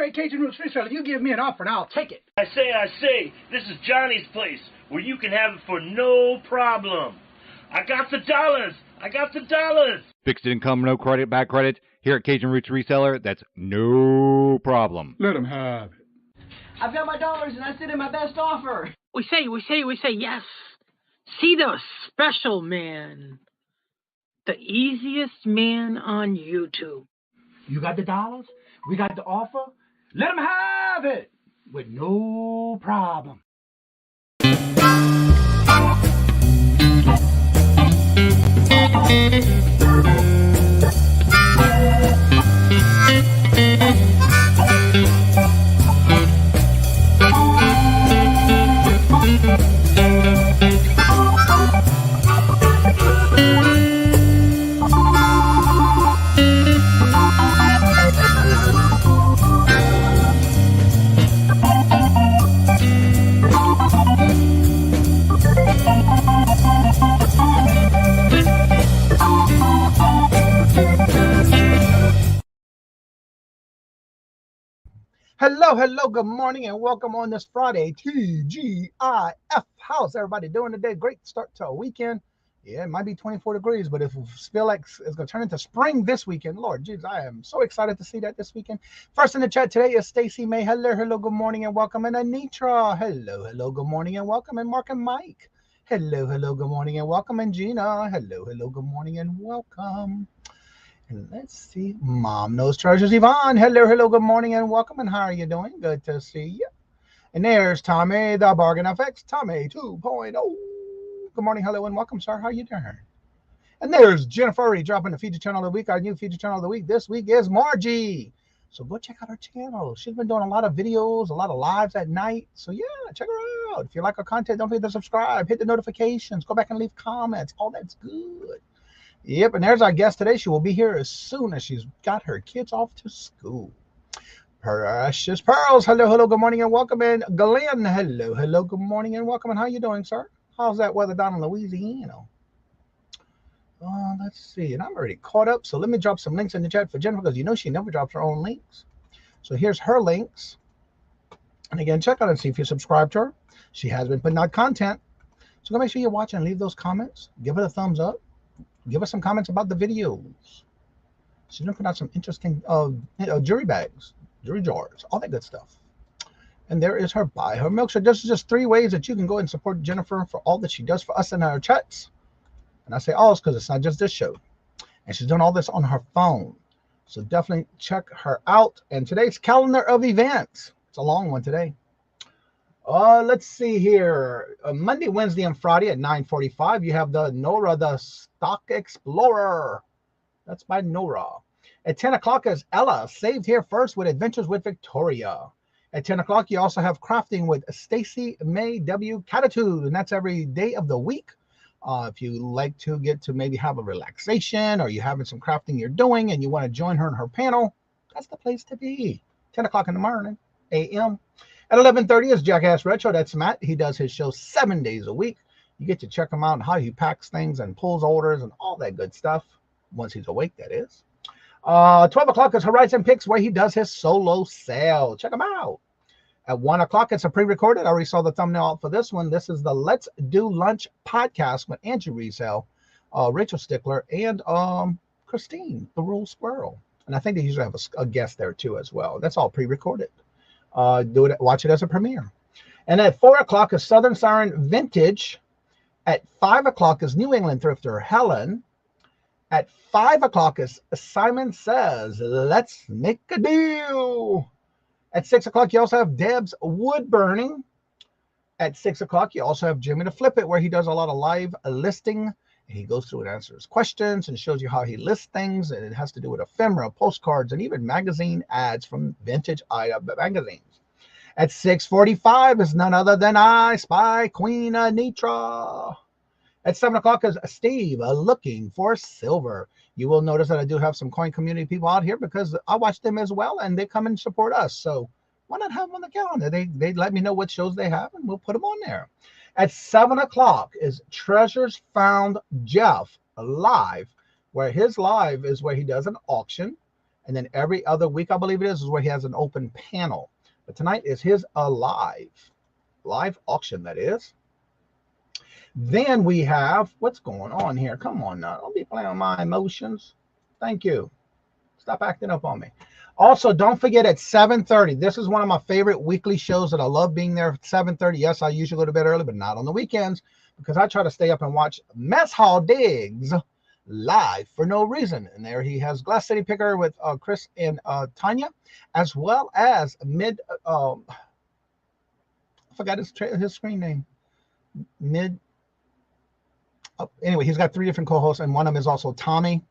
Hey, Kajun Roots Reseller, you give me an offer and I'll take it. I say, this is Johnny's place, where you can have it for no problem. I got the dollars. Fixed income, no credit, back credit. Here at Kajun Roots Reseller, that's no problem. Let him have it. I've got my dollars and I sit in my best offer. We say yes. See the special man. The easiest man on YouTube. You got the dollars? We got the offer? Let him have it with no problem. Hello, good morning, and welcome on this Friday, TGIF. How's everybody doing today? Great start to a weekend. Yeah, it might be 24 degrees, but if it feels like it's going to turn into spring this weekend, Lord Jesus, I am so excited to see that this weekend. First in the chat today is Stacy May. Hello, good morning, and welcome. And Anitra. Hello, good morning, and welcome. And Mark and Mike. Hello, good morning, and welcome. And Gina. Hello, good morning, and welcome. And let's see, Mom Knows Treasures Yvonne. Hello, good morning and welcome. And how are you doing? Good to see you. And there's Tommy, the Bargain FX, Tommy 2.0. Good morning, hello, and welcome, sir. How you doing? And there's Jennifer already dropping the feature channel of the week. Our new feature channel of the week this week is Margie. So go check out her channel. She's been doing a lot of videos, a lot of lives at night. So yeah, check her out. If you like her content, don't forget to subscribe, hit the notifications, go back and leave comments. All that's good. Yep, and there's our guest today. She will be here as soon as she's got her kids off to school. Precious Pearls, hello, good morning and welcome. And Glenn, hello, good morning and welcome. And how you doing, sir? How's that weather down in Louisiana? Let's see, and I'm already caught up. So let me drop some links in the chat for Jennifer, because you know she never drops her own links. So here's her links. And again, check out and see if you subscribe to her. She has been putting out content. So go make sure you watch and leave those comments. Give it a thumbs up. Give us some comments about the videos. She's going to put out some interesting jury bags, jury jars, all that good stuff. And there is her Buy Her Milk. So this is just 3 ways that you can go and support Jennifer for all that she does for us in our chats. And I say all because it's not just this show. And she's doing all this on her phone. So definitely check her out. And today's calendar of events. It's a long one today. Let's see here. Monday, Wednesday, and Friday at 9:45, you have the Nora, the Stock Explorer. That's by Nora. At 10 o'clock is Ella, Saved Here First with Adventures with Victoria. At 10 o'clock, you also have Crafting with Stacy May W. Catitude, and that's every day of the week. If you like to get to maybe have a relaxation, or you're having some crafting you're doing and you want to join her in her panel, that's the place to be. 10 o'clock in the morning, a.m. At 11:30 is Jackass Retro. That's Matt. He does his show 7 days a week. You get to check him out and how he packs things and pulls orders and all that good stuff. Once he's awake, that is. 12 o'clock is Horizon Picks, where he does his solo sale. Check him out. At 1 o'clock, it's a pre-recorded. I already saw the thumbnail out for this one. This is the Let's Do Lunch podcast with Andrew Resell, Rachel Stickler, and Christine, the Rule Squirrel. And I think they usually have a guest there too as well. That's all pre-recorded. Watch it as a premiere. And at 4 o'clock is Southern Siren Vintage. At 5 o'clock is New England Thrifter Helen. At 5 o'clock is Simon Says, Let's Make a Deal. At 6 o'clock, you also have Deb's Wood Burning. At 6 o'clock, you also have Jimmy to Flip It, where he does a lot of live listing. He goes through and answers questions and shows you how he lists things, and it has to do with ephemera, postcards, and even magazine ads from vintage magazines. At 6:45 is none other than I Spy Queen Anitra. At 7 o'clock is Steve Looking for Silver. You will notice that I do have some coin community people out here because I watch them as well, and they come and support us. So why not have them on the calendar? They let me know what shows they have, and we'll put them on there. At 7 o'clock is Treasures Found Jeff live, where his live is where he does an auction And then every other week, I believe it is where he has an open panel. But tonight is his live auction, that is. Then we have, what's going on here? Come on now. Don't be playing on my emotions. Thank you. Stop acting up on me. Also, don't forget at 7:30. This is one of my favorite weekly shows that I love being there at 7:30. Yes, I usually go to bed early, but not on the weekends because I try to stay up and watch Mess Hall Digs live for no reason. And there he has Glass City Picker with Chris and Tanya, as well as I forgot his screen name. Anyway, he's got 3 different co-hosts, and one of them is also Tommy.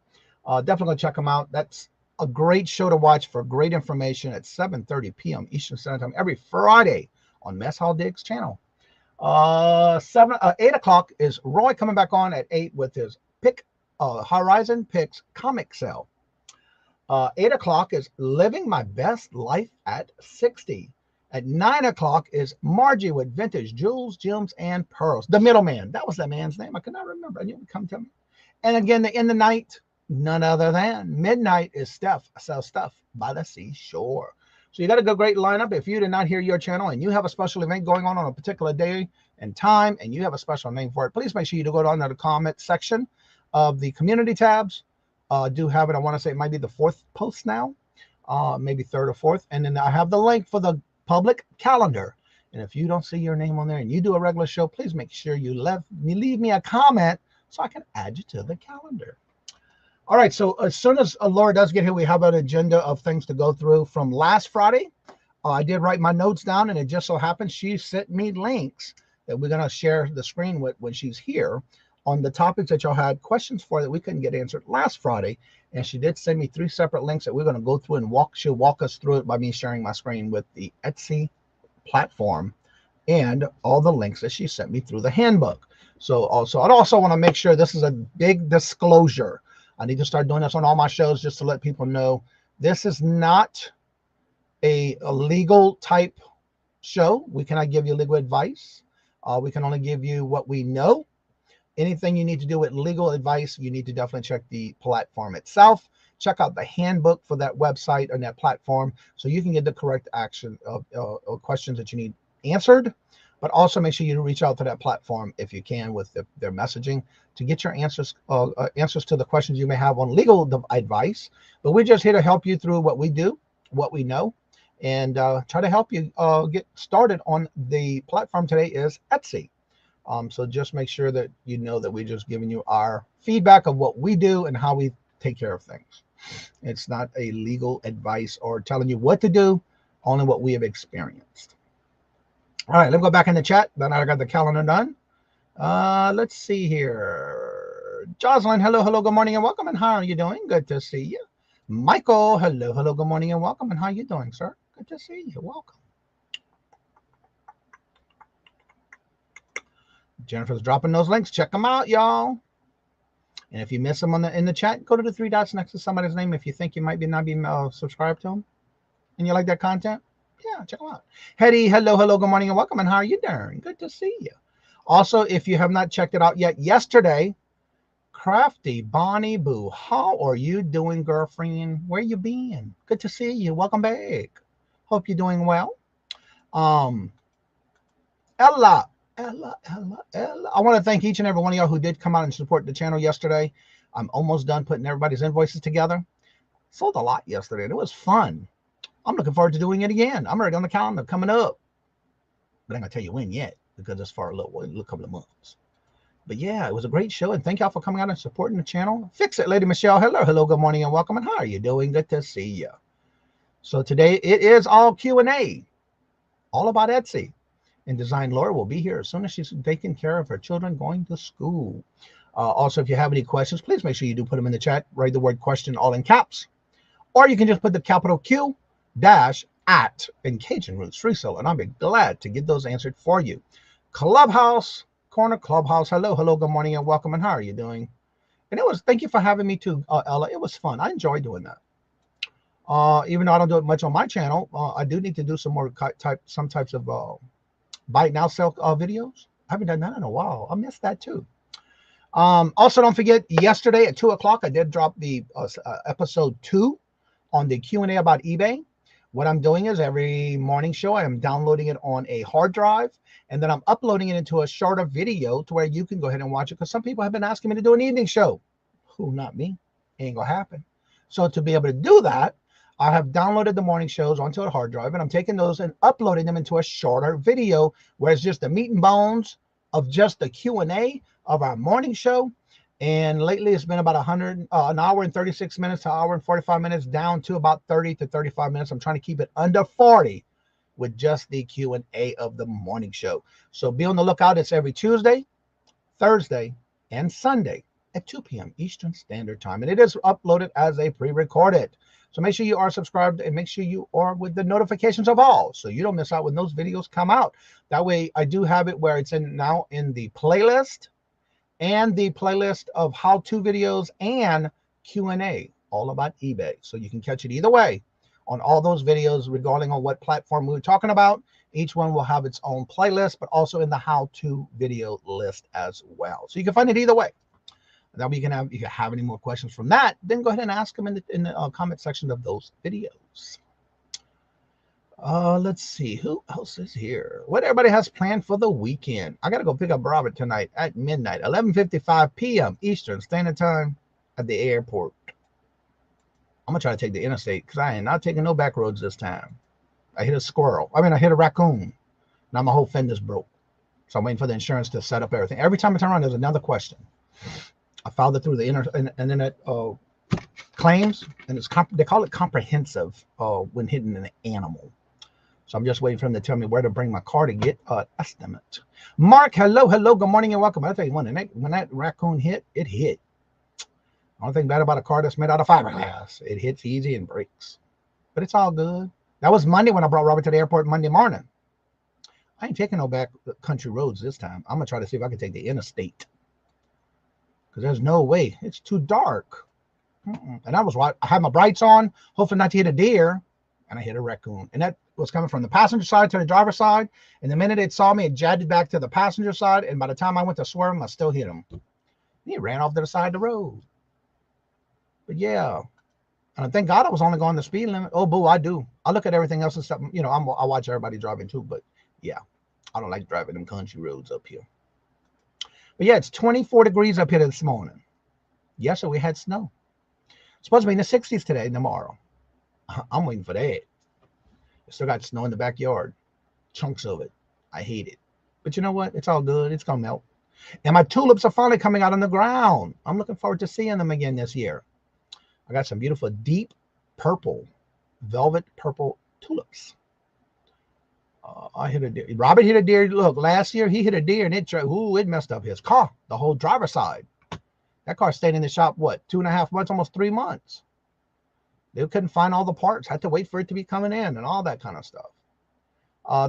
Definitely check him out. That's a great show to watch for great information at 7:30 p.m. Eastern Standard Time every Friday on Mess Hall Diggs channel. 8 o'clock is Roy coming back on at 8 with his Horizon Picks comic sale. 8 o'clock is Living My Best Life at 60. At 9 o'clock is Margie with Vintage Jewels, Gems, and Pearls. The Middleman. That was that man's name. I could not remember. I knew it would come to me. And again, in the night, none other than midnight is Steph sells stuff by the seashore. So you got a great lineup. If you did not hear your channel and you have a special event going on a particular day and time, and you have a special name for it, please make sure you go down to the comment section of the community tabs. Do have it. I want to say it might be the 4th post now, maybe 3rd or 4th. And then I have the link for the public calendar. And if you don't see your name on there and you do a regular show, please make sure you leave me a comment so I can add you to the calendar. All right, so as soon as Laura does get here, we have an agenda of things to go through from last Friday. I did write my notes down, and it just so happens she sent me links that we're going to share the screen with when she's here on the topics that y'all had questions for that we couldn't get answered last Friday. And she did send me 3 separate links that we're going to go through and she'll walk us through it by me sharing my screen with the Etsy platform and all the links that she sent me through the handbook. So I'd also want to make sure this is a big disclosure. I need to start doing this on all my shows just to let people know this is not a legal type show. We cannot give you legal advice. We can only give you what we know. Anything you need to do with legal advice, you need to definitely check the platform itself. Check out the handbook for that website and that platform so you can get the correct action of questions that you need answered. But also make sure you reach out to that platform if you can with their messaging to get your answers to the questions you may have on legal advice. But we're just here to help you through what we do, what we know, and try to help you get started on the platform today is Etsy. So just make sure that you know that we're just giving you our feedback of what we do and how we take care of things. It's not a legal advice or telling you what to do, only what we have experienced. All right, let me go back in the chat. Then I got the calendar done. Let's see here. Jocelyn, hello, good morning and welcome. And how are you doing? Good to see you. Michael, hello, good morning and welcome. And how are you doing, sir? Good to see you. Welcome. Jennifer's dropping those links. Check them out, y'all. And if you miss them in the chat, go to the 3 dots next to somebody's name if you think you might not be subscribed to them and you like that content. Yeah, check them out. Hetty, hello, good morning and welcome. And how are you doing? Good to see you. Also, if you have not checked it out yet, yesterday, Crafty Bonnie Boo, how are you doing, girlfriend? Where you been? Good to see you. Welcome back. Hope you're doing well. Ella. I want to thank each and every one of y'all who did come out and support the channel yesterday. I'm almost done putting everybody's invoices together. Sold a lot yesterday, and it was fun. I'm looking forward to doing it again. I'm already on the calendar coming up. But I'm going to tell you when yet, because it's for a little couple of months. But yeah, it was a great show, and thank y'all for coming out and supporting the channel. Fix it, Lady Michelle. Hello, good morning, and welcome. And how are you doing? Good to see you. So today, it is all Q&A, all about Etsy. And DzinesLaura will be here as soon as she's taking care of her children going to school. Also, if you have any questions, please make sure you do put them in the chat. Write the word question all in caps. Or you can just put the capital Q -@ in Kajun Roots Reseller, and I'll be glad to get those answered for you. Clubhouse, Corner Clubhouse. Hello, good morning and welcome. And how are you doing? And thank you for having me too, Ella. It was fun. I enjoyed doing that. Even though I don't do it much on my channel, I do need to do some more some types of buy it now sell videos. I haven't done that in a while. I missed that too. Also, don't forget, yesterday at 2 o'clock, I did drop the episode 2 on the Q&A about eBay. What I'm doing is every morning show, I am downloading it on a hard drive, and then I'm uploading it into a shorter video to where you can go ahead and watch it, because some people have been asking me to do an evening show. Who, not me. Ain't gonna happen. So to be able to do that, I have downloaded the morning shows onto a hard drive, and I'm taking those and uploading them into a shorter video where it's just the meat and bones of just the Q&A of our morning show. And lately it's been about an hour and 36 minutes to an hour and 45 minutes, down to about 30 to 35 minutes. I'm trying to keep it under 40 with just the Q&A of the morning show. So be on the lookout. It's every Tuesday, Thursday, and Sunday at 2 p.m. Eastern Standard Time. And it is uploaded as a pre-recorded. So make sure you are subscribed, and make sure you are with the notifications of all, so you don't miss out when those videos come out. That way I do have it where it's now in the playlist, and the playlist of how-to videos and Q&A, all about eBay. So you can catch it either way on all those videos, regarding on what platform we were talking about. Each one will have its own playlist, but also in the how-to video list as well. So you can find it either way. That way you can have, if you have any more questions from that, then go ahead and ask them in the comment section of those videos. Let's see, who else is here? What everybody has planned for the weekend? I gotta go pick up Robert tonight at midnight, 11:55 p.m. Eastern Standard Time at the airport. I'm gonna try to take the interstate, because I ain't not taking no back roads this time. I hit a squirrel. I hit a raccoon. Now my whole fender's broke. So I'm waiting for the insurance to set up everything. Every time I turn around, there's another question. I filed it through the internet claims, and it's they call it comprehensive when hitting an animal. So I'm just waiting for him to tell me where to bring my car to get an estimate. Mark, hello, good morning and welcome. I tell you when that raccoon hit, it hit. Only thing bad about a car that's made out of fiberglass, it hits easy and breaks. But it's all good. That was Monday when I brought Robert to the airport Monday morning. I ain't taking no back country roads this time. I'm gonna try to see if I can take the interstate, because there's no way. It's too dark. And I had my brights on, hoping not to hit a deer, and I hit a raccoon. And that was coming from the passenger side to the driver's side. And the minute it saw me, it jabbed it back to the passenger side. And by the time I went to swerve him, I still hit him. And he ran off to the side of the road. But yeah, and I thank God I was only going the speed limit. Oh, boo, I do. I look at everything else and stuff. You know, I watch everybody driving too. But yeah, I don't like driving them country roads up here. But yeah, it's 24 degrees up here this morning. Yes, so we had snow. It's supposed to be in the 60s today and tomorrow. I'm waiting for that. Still got snow in the backyard. Chunks of it. I hate it. But you know what? It's all good. It's going to melt. And my tulips are finally coming out on the ground. I'm looking forward to seeing them again this year. I got some beautiful deep purple, velvet purple tulips. I hit a deer. Robert hit a deer. Look, last year he hit a deer and it messed up his car, the whole driver's side. That car stayed in the shop, what, 2.5 months, almost 3 months. They couldn't find all the parts, had to wait for it to be coming in and all that kind of stuff.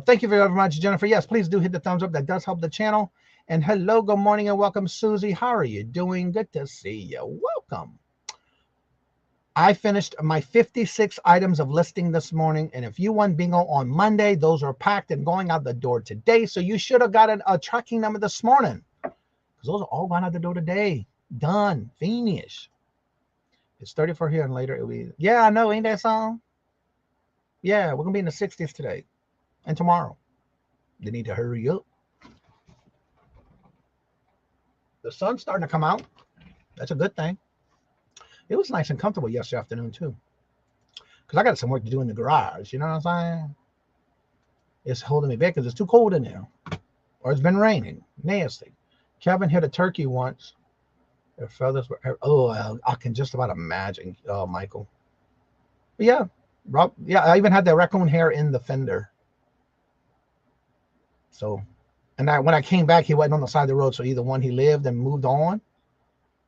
Thank you very much, Jennifer. Yes, please do hit the thumbs up. That does help the channel. And hello, good morning, and welcome, Susie. How are you doing? Good to see you. Welcome. I finished my 56 items of listing this morning. And if you won bingo on Monday, those are packed and going out the door today. So you should have gotten a tracking number this morning, because those are all going out the door today. Done. Finish. It's 34 here and later it'll be. Yeah, I know. Ain't that song? Yeah, we're going to be in the 60s today and tomorrow. They need to hurry up. The sun's starting to come out. That's a good thing. It was nice and comfortable yesterday afternoon, too. Because I got some work to do in the garage. You know what I'm saying? It's holding me back because it's too cold in there. Or it's been raining. Nasty. Kevin hit a turkey once. Their feathers were, I can just about imagine, Michael. But yeah, Rob, yeah, I even had the raccoon hair in the fender. So, and when I came back, he wasn't on the side of the road. So either one, he lived and moved on,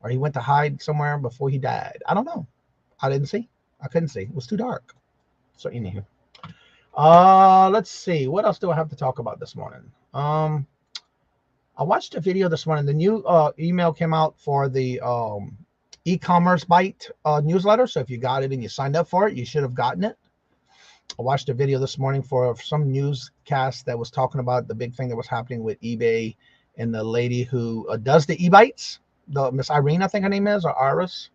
or he went to hide somewhere before he died. I don't know. I didn't see. I couldn't see. It was too dark. So anywho, let's see. What else do I have to talk about this morning? I watched a video this morning. The new email came out for the e-commerce bite newsletter. So if you got it and you signed up for it, you should have gotten it. I watched a video this morning for some newscast that was talking about the big thing that was happening with eBay and the lady who does the e-bites, the Miss Irene, I think her name is, or Iris.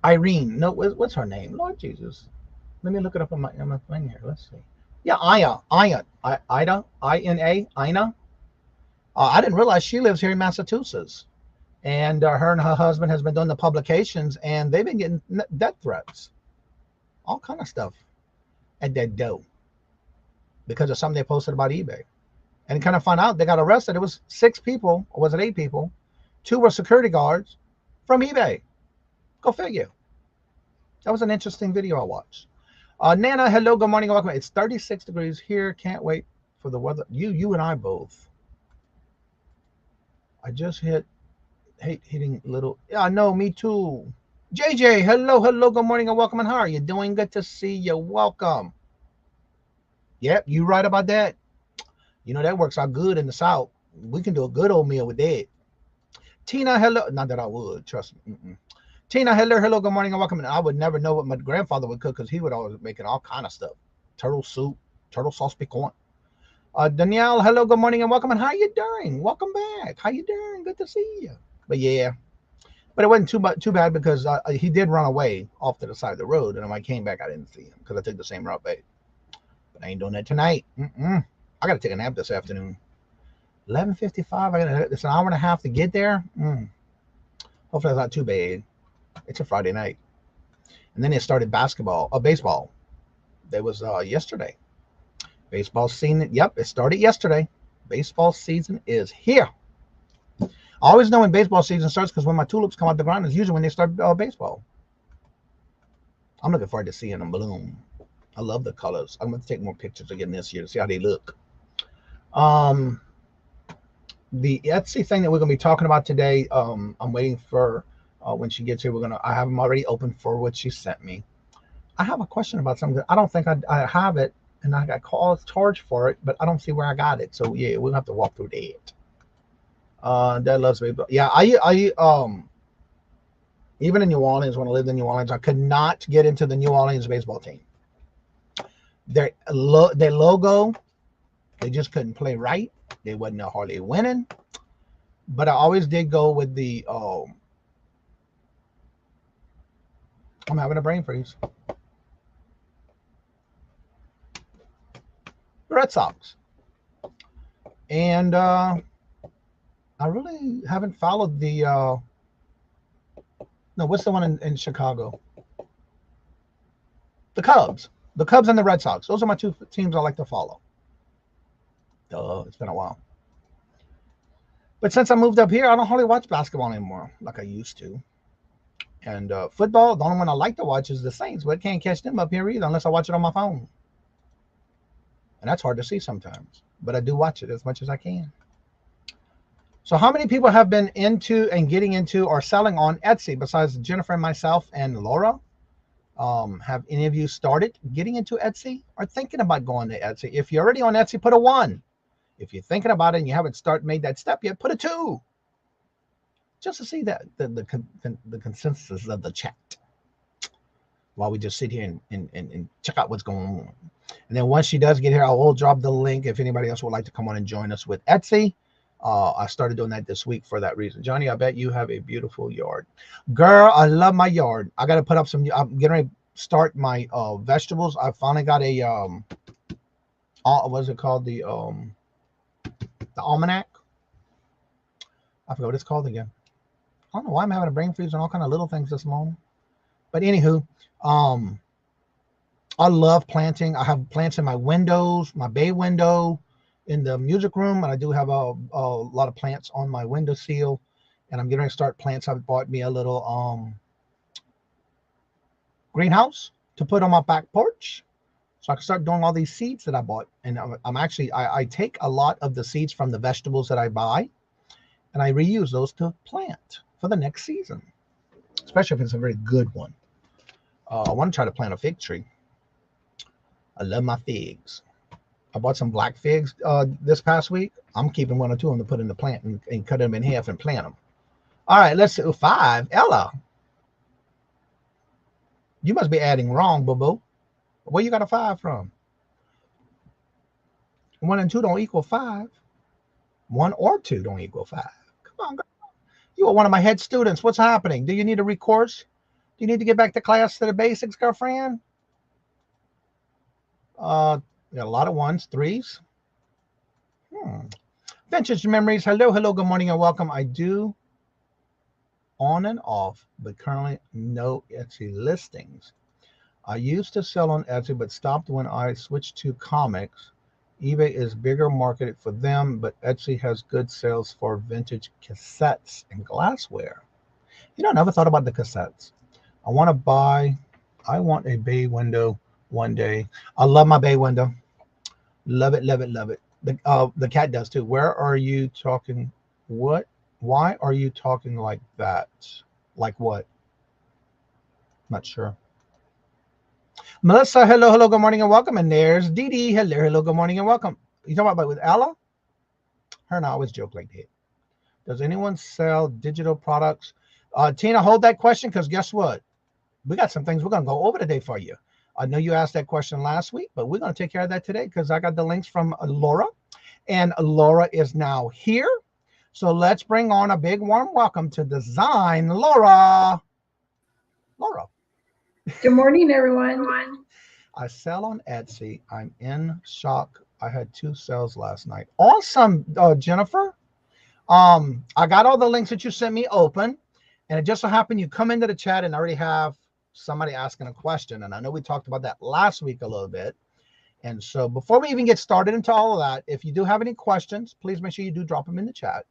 Irene. No, what's her name? Lord Jesus. Let me look it up on my thing here. Let's see. Yeah, Ida. I-N-A. Ina. I didn't realize she lives here in Massachusetts. And her and her husband has been doing the publications, and they've been getting death threats. All kind of stuff at that dough because of something they posted about eBay. And kind of found out they got arrested. It was 6 people, or was it 8 people? 2 were security guards from eBay. Go figure. That was an interesting video I watched. Nana, hello, good morning, welcome. It's 36 degrees here. Can't wait for the weather. You and I both. I just hate hitting little. Yeah, I know, me too. JJ, hello, good morning and welcome. And how are you doing? Good to see you. Welcome. Yep, you right about that. You know, that works out good in the South. We can do a good old meal with that. Tina, hello. Not that I would, trust me. Tina, hello, good morning and welcome. And I would never know what my grandfather would cook because he would always making all kind of stuff. Turtle soup, turtle sauce piquant. Danielle, hello, good morning and welcome. And how you doing? Welcome back. How you doing? Good to see you. But yeah, but it wasn't too bad because he did run away off to the side of the road. And when I came back, I didn't see him because I took the same route back. But I ain't doing that tonight. I got to take a nap this afternoon. 11:55. It's an hour and a half to get there. Hopefully it's not too bad. It's a Friday night. And then it started baseball. That was yesterday. Baseball season. Yep, it started yesterday. Baseball season is here. I always know when baseball season starts because when my tulips come out the ground is usually when they start baseball. I'm looking forward to seeing them bloom. I love the colors. I'm going to take more pictures again this year to see how they look. The Etsy thing that we're going to be talking about today, I'm waiting for when she gets here. I have them already open for what she sent me. I have a question about something. I don't think I have it, and I got charged for it, but I don't see where I got it. So yeah, we'll have to walk through that. Dad loves me, but yeah, I even in New Orleans, when I lived in New Orleans, I could not get into the New Orleans baseball team. Their logo, they just couldn't play right. They wasn't hardly winning. But I always did go with the I'm having a brain freeze. The Red Sox. And I really haven't followed the no, what's the one in Chicago? The Cubs. The Cubs and the Red Sox. Those are my 2 teams I like to follow. It's been a while. But since I moved up here, I don't hardly watch basketball anymore like I used to. And football, the only one I like to watch is the Saints, but I can't catch them up here either unless I watch it on my phone. And that's hard to see sometimes. But I do watch it as much as I can. So how many people have been into and getting into or selling on Etsy besides Jennifer and myself and Laura? Have any of you started getting into Etsy or thinking about going to Etsy? If you're already on Etsy, put a 1. If you're thinking about it and you haven't made that step yet, put a 2. Just to see that the consensus of the chat while we just sit here and check out what's going on. And then once she does get here, I will drop the link if anybody else would like to come on and join us with Etsy. I started doing that this week for that reason. Johnny, I bet you have a beautiful yard. Girl, I love my yard. I got to put up some, I'm getting ready to start my vegetables. I finally got a, what's it called? The almanac. I forgot what it's called again. I don't know why I'm having a brain freeze on all kind of little things this morning. But anywho, I love planting. I have plants in my windows, my bay window, in the music room, and I do have a lot of plants on my windowsill. And I'm getting to start plants. I bought me a little greenhouse to put on my back porch, so I can start doing all these seeds that I bought. And I'm actually I take a lot of the seeds from the vegetables that I buy, and I reuse those to plant for the next season, especially if it's a very good one. I want to try to plant a fig tree. I love my figs. I bought some black figs this past week. I'm keeping 1 or 2 of them to put in the plant and cut them in half and plant them. All right, let's do 5. Ella, you must be adding wrong, boo-boo. Where you got a 5 from? 1 and 2 don't equal 5. 1 or 2 don't equal 5. Come on, girl. You are one of my head students. What's happening? Do you need a recourse? Do you need to get back to class to the basics, girlfriend? Got a lot of ones, threes. Vintage memories. Hello, good morning, and welcome. I do on and off, but currently no Etsy listings. I used to sell on Etsy, but stopped when I switched to comics. eBay is bigger marketed for them, but Etsy has good sales for vintage cassettes and glassware. I never thought about the cassettes. I want a bay window one day. I love my bay window. Love it, love it, love it. The cat does too. Where are you talking? What? Why are you talking like that? Like what? Not sure. Melissa, hello, good morning and welcome. And there's Dee Dee. Hello, good morning and welcome. You talking about with Ella? Her and I always joke like that. Does anyone sell digital products? Tina, hold that question, because guess what? We got some things we're going to go over today for you. I know you asked that question last week, but we're going to take care of that today because I got the links from Laura. And Laura is now here. So let's bring on a big warm welcome to DzinesLaura. Laura. Good morning, everyone. I sell on Etsy. I'm in shock. I had 2 sales last night. Awesome, Jennifer. I got all the links that you sent me open. And it just so happened you come into the chat and I already have somebody asking a question. And I know we talked about that last week a little bit. And so before we even get started into all of that, if you do have any questions, please make sure you do drop them in the chat.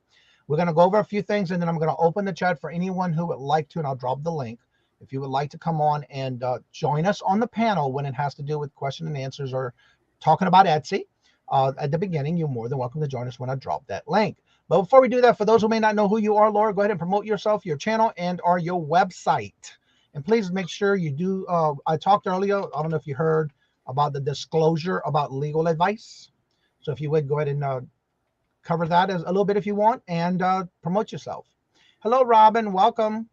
We're going to go over a few things, and then I'm going to open the chat for anyone who would like to, and I'll drop the link. If you would like to come on and join us on the panel when it has to do with question and answers or talking about Etsy at the beginning, you're more than welcome to join us when I drop that link. But before we do that, for those who may not know who you are, Laura, go ahead and promote yourself, your channel, and or your website. And please make sure you do. I talked earlier, I don't know if you heard about the disclosure about legal advice. So if you would go ahead and cover that as a little bit if you want, and promote yourself. Hello, Robin. Welcome.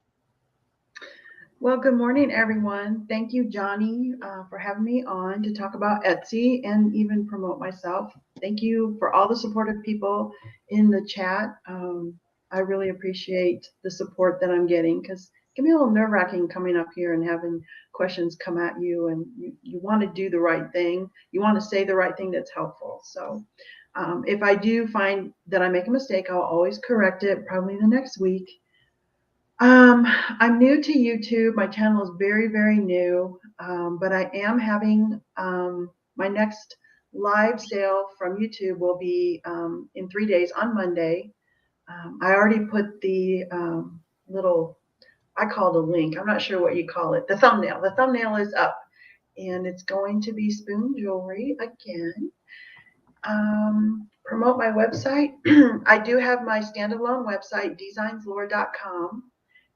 Well, good morning, everyone. Thank you, Johnny, for having me on to talk about Etsy and even promote myself. Thank you for all the supportive people in the chat. I really appreciate the support that I'm getting, because it can be a little nerve-wracking coming up here and having questions come at you, and you want to do the right thing. You want to say the right thing that's helpful. So if I do find that I make a mistake, I'll always correct it, probably the next week. I'm new to YouTube. My channel is very, very new, but I am having my next live sale from YouTube will be in 3 days on Monday. I already put the little, I call it a link. I'm not sure what you call it. The thumbnail. The thumbnail is up, and it's going to be spoon jewelry again. Promote my website. I do have my standalone website, DzinesLaura.com.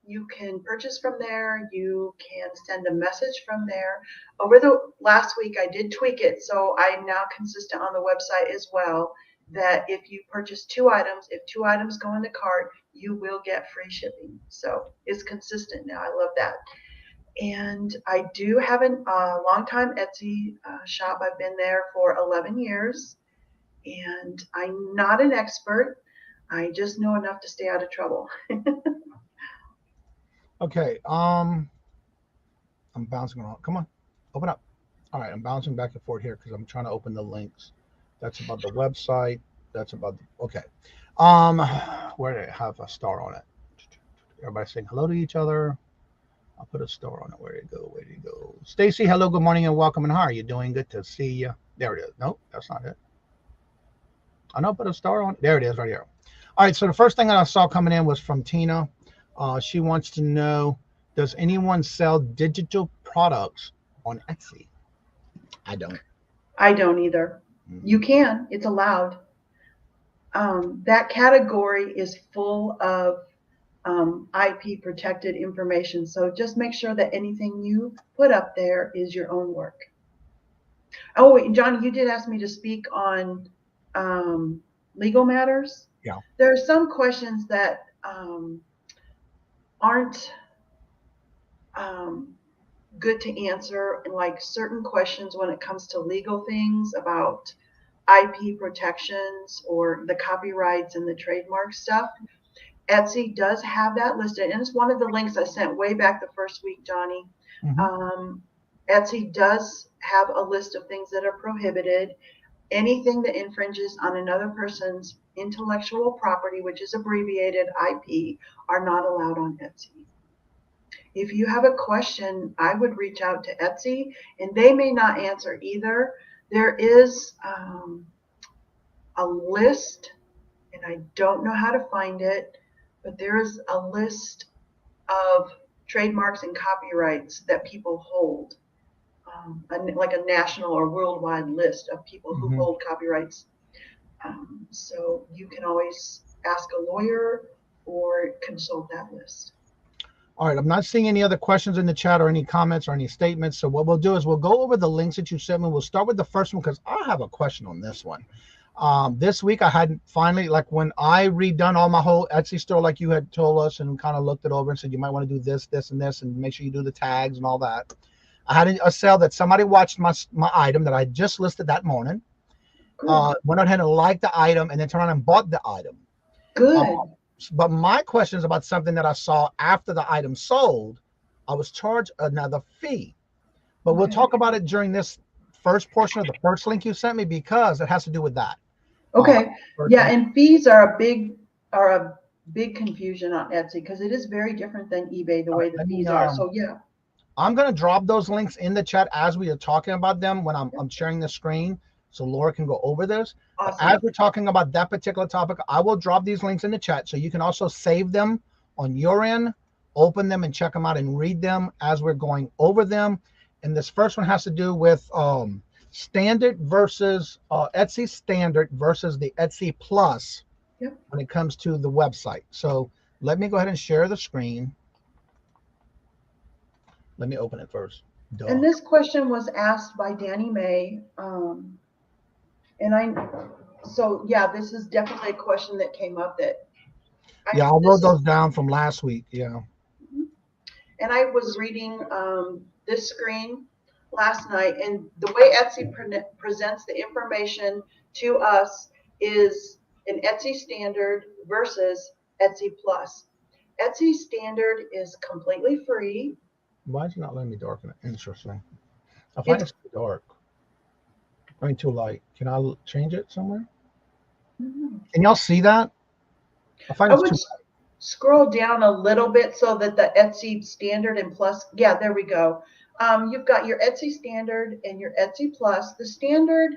You can purchase from there. You can send a message from there. Over the last week, I did tweak it, so I'm now consistent on the website as well, that if you purchase 2 items, if 2 items go in the cart, you will get free shipping. So it's consistent now. I love that. And I do have a long-time Etsy shop. I've been there for 11 years, and I'm not an expert. I just know enough to stay out of trouble. Okay. I'm bouncing around. Come on, open up. All right, I'm bouncing back and forth here because I'm trying to open the links. That's about the website. That's about the, okay. Where did it have a star on it? Everybody saying hello to each other. I'll put a star on it. Where did it go? Where did it go? Stacy, hello, good morning and welcome. And how are you doing? Good to see you. There it is. Nope, that's not it. I know, put a star on it. There it is, right here. All right, so the first thing that I saw coming in was from Tina. She wants to know, does anyone sell digital products on Etsy? I don't. I don't either. You can. It's allowed. That category is full of IP protected information. So just make sure that anything you put up there is your own work. Oh, wait, Johnny, you did ask me to speak on legal matters. Yeah. There are some questions that aren't good to answer, and like certain questions when it comes to legal things about IP protections or the copyrights and the trademark stuff. Etsy does have that listed, and it's one of the links I sent way back the first week, Johnny. Etsy does have a list of things that are prohibited. Anything that infringes on another person's intellectual property, which is abbreviated IP, are not allowed on Etsy. If you have a question, I would reach out to Etsy, and they may not answer either. There is a list, and I don't know how to find it, but there is a list of trademarks and copyrights that people hold, like a national or worldwide list of people who hold copyrights. So you can always ask a lawyer or consult that list. All right, I'm not seeing any other questions in the chat or any comments or any statements. So what we'll do is we'll go over the links that you sent me. We'll start with the first one because I have a question on this one. This week I had finally, like when I redone all my whole Etsy store, like you had told us, and kind of looked it over and said you might want to do this, this, and this, and make sure you do the tags and all that. I had a sale that somebody watched my item that I just listed that morning. Went ahead and liked the item and then turned around and bought the item. Good. But my question is about something that I saw after the item sold. I was charged another fee. But we'll talk about it during this first portion of the first link you sent me because it has to do with that. Okay. Yeah, and fees are a big confusion on Etsy because it is very different than eBay the way the fees are. So yeah. I'm going to drop those links in the chat as we are talking about them when I'm sharing the screen so Laura can go over this. Awesome. As we're talking about that particular topic, I will drop these links in the chat so you can also save them on your end, open them and check them out and read them as we're going over them. And this first one has to do with standard versus Etsy standard versus the Etsy Plus when it comes to the website. So let me go ahead and share the screen. Let me open it first. Duh. And this question was asked by Danny May. So yeah, this is definitely a question that came up that. I wrote those down from last week. Yeah. And I was reading this screen last night, and the way Etsy presents the information to us is an Etsy standard versus Etsy Plus. Etsy standard is completely free. Why is it not letting me darken it? Interesting. I find it's too dark. I mean, too light. Can I change it somewhere? Can y'all see that? I would scroll down a little bit so that the Etsy standard and plus, yeah, there we go. You've got your Etsy standard and your Etsy Plus. The standard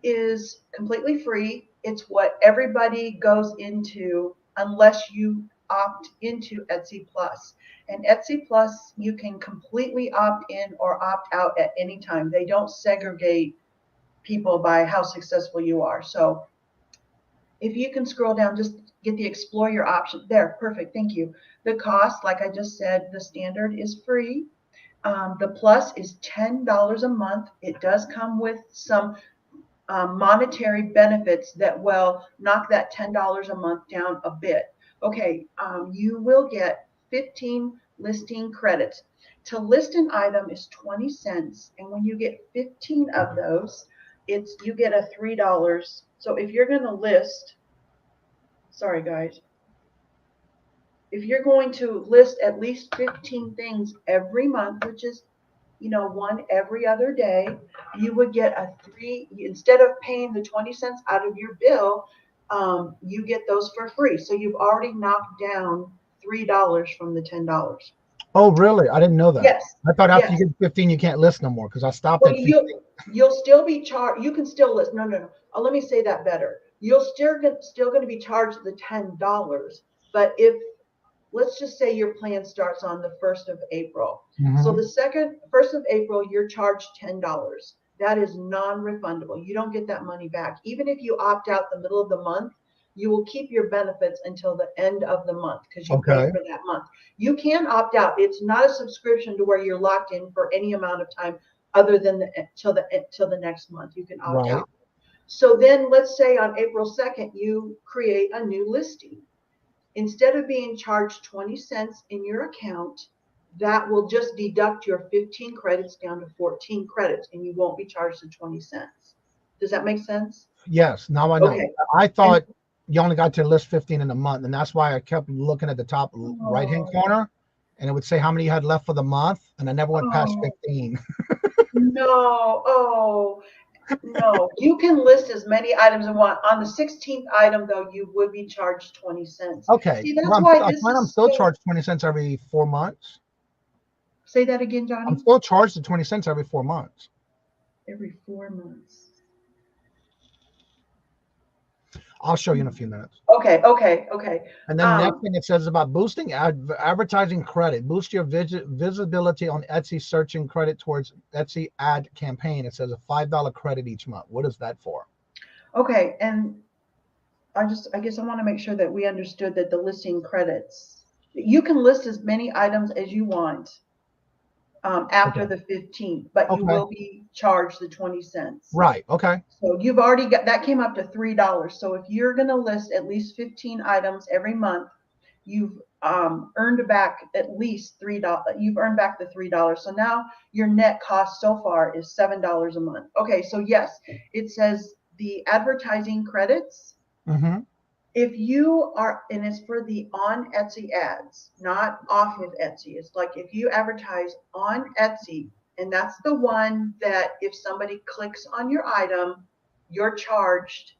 is completely free. It's what everybody goes into unless you opt into Etsy Plus. And Etsy Plus, you can completely opt in or opt out at any time. They don't segregate people by how successful you are. So if you can scroll down, just get the explore your option there. Perfect. Thank you. The cost, like I just said, the standard is free. The plus is $10 a month. It does come with some monetary benefits that will knock that $10 a month down a bit. Okay, you will get 15 listing credits. To list an item is 20 cents, and when you get 15 of those, you get a $3. So if you're going to list, sorry guys, if you're going to list at least 15 things every month, which is, one every other day, you would get a instead of paying the 20 cents out of your bill, you get those for free. So you've already knocked down $3 from the $10. Oh, really? I didn't know that. Yes. I thought after you get 15, you can't list no more because I stopped at 15. You'll still be charged. You can still list. No. Let me say that better. You'll still going to be charged the $10. But let's just say your plan starts on the 1st of April. So the 1st of April, you're charged $10. That is non-refundable. You don't get that money back. Even if you opt out the middle of the month, you will keep your benefits until the end of the month because you paid for that month. You can opt out. It's not a subscription to where you're locked in for any amount of time other than till the next month. You can opt out. So then let's say on April 2nd, you create a new listing. Instead of being charged 20 cents in your account, that will just deduct your 15 credits down to 14 credits, and you won't be charged the 20 cents. Does that make sense? Yes. Now I know. Okay. I thought you only got to list 15 in a month, and that's why I kept looking at the top right-hand corner, and it would say how many you had left for the month, and I never went past 15. No, no. You can list as many items as you want. On the 16th item, though, you would be charged 20 cents. Okay, See, that's well, why I this find I'm is still so. charged 20 cents every 4 months. Say that again, I'm Johnny. still charged the 20 cents every 4 months. Every 4 months. I'll show you in a few minutes. Okay. And then next thing it says about boosting advertising credit. Boost your visibility on Etsy searching credit towards Etsy ad campaign. It says a $5 credit each month. What is that for? Okay, and I guess I want to make sure that we understood that the listing credits. You can list as many items as you want after the 15th, but you will be charged the 20 cents. Right. Okay. So you've already got that came up to $3. So if you're going to list at least 15 items every month, you've earned back at least $3. You've earned back the $3. So now your net cost so far is $7 a month. Okay. So yes, it says the advertising credits. Mm-hmm. If you are, and it's for the on Etsy ads, not off of Etsy. It's like if you advertise on Etsy, and that's the one that if somebody clicks on your item, you're charged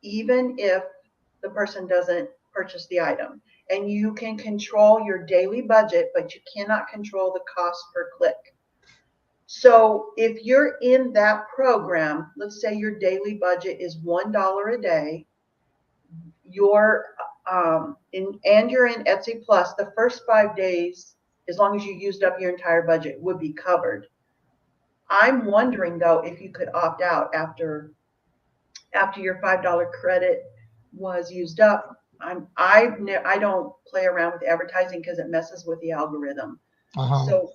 even if the person doesn't purchase the item. And you can control your daily budget, but you cannot control the cost per click. So if you're in that program, let's say your daily budget is $1 a day, you're you're in Etsy Plus, the first 5 days, as long as you used up your entire budget, would be covered. I'm wondering though if you could opt out after your $5 credit was used up. I don't play around with advertising because it messes with the algorithm. So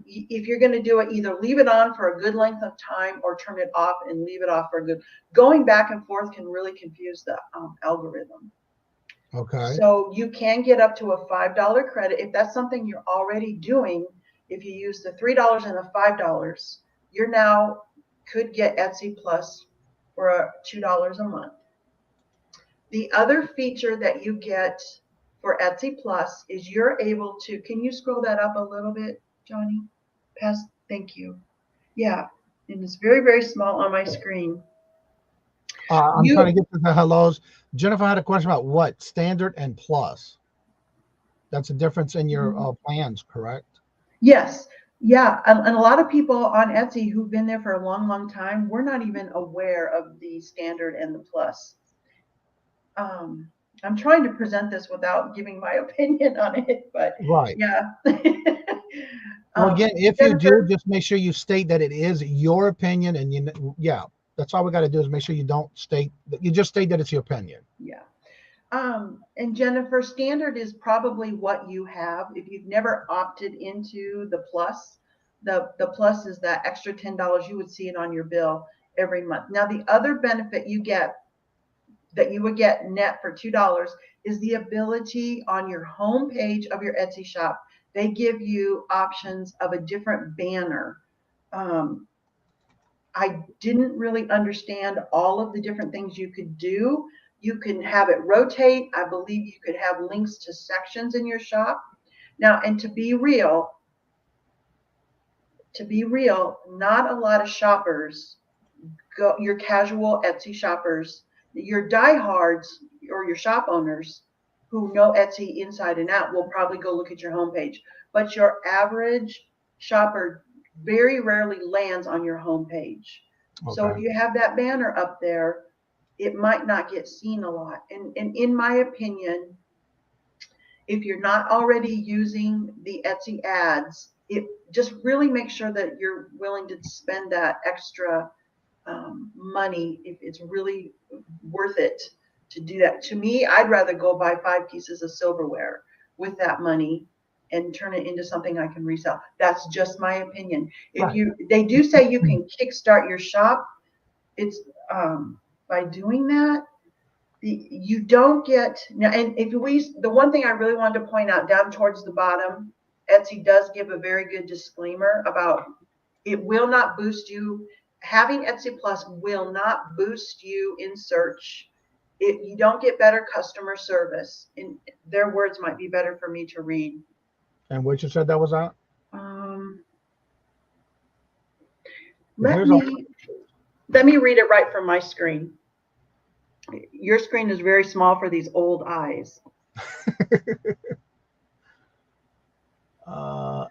if you're going to do it, either leave it on for a good length of time or turn it off and leave it off for a good. Going back and forth can really confuse the algorithm. Okay. So you can get up to a $5 credit if that's something you're already doing. If you use the $3 and the $5, you're now could get Etsy Plus for $2 a month. The other feature that you get for Etsy Plus is you're able to. Can you scroll that up a little bit, Johnny? Thank you. Yeah, and it's very, very small on my screen. I'm trying to get to the hellos. Jennifer had a question about what? Standard and Plus. That's a difference in your plans, correct? Yes. Yeah. And a lot of people on Etsy who've been there for a long, long time, we're not even aware of the Standard and the Plus. I'm trying to present this without giving my opinion on it, but yeah. Well, again, if Jennifer, you do, just make sure you state that it is your opinion, and that's all we got to do is make sure you don't state that you just state that it's your opinion. Yeah. And Jennifer, Standard is probably what you have. If you've never opted into the Plus, the Plus is that extra $10 you would see it on your bill every month. Now, the other benefit you get that you would get net for $2 is the ability on your home page of your Etsy shop. They give you options of a different banner. I didn't really understand all of the different things you could do. You can have it rotate. I believe you could have links to sections in your shop. Now, and to be real, not a lot of shoppers your casual Etsy shoppers, your diehards or your shop owners who know Etsy inside and out will probably go look at your homepage. But your average shopper very rarely lands on your homepage. Okay. So if you have that banner up there, it might not get seen a lot. And in my opinion, if you're not already using the Etsy ads, it just really make sure that you're willing to spend that extra money if it's really worth it to do that. To me, I'd rather go buy 5 pieces of silverware with that money and turn it into something I can resell. That's just my opinion. They do say you can kickstart your shop. It's by doing that, you don't get now. And the one thing I really wanted to point out down towards the bottom, Etsy does give a very good disclaimer about it will not boost you. Having Etsy Plus will not boost you in search You don't get better customer service. And their words might be better for me to read. And what you said that was at? Let me read it right from my screen. Your screen is very small for these old eyes.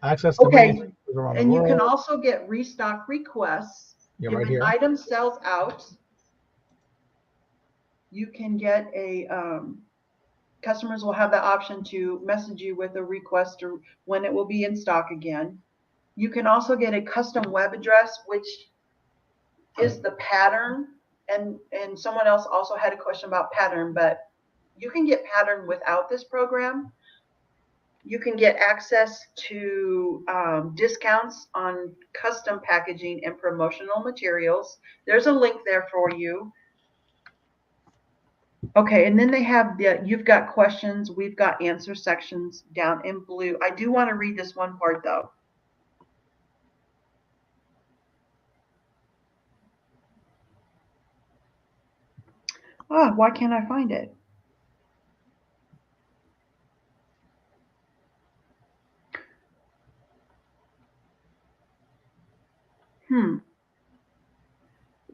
Access to okay, around and the you world. can also get restock requests. Yeah, if right an here. item sells out, you can get a customers will have the option to message you with a request or when it will be in stock again. You can also get a custom web address, which is the pattern. And someone else also had a question about pattern, but you can get pattern without this program. You can get access to discounts on custom packaging and promotional materials. There's a link there for you. Okay, and then they have the you've got questions, we've got answer sections down in blue. I do want to read this one part though. Why can't I find it?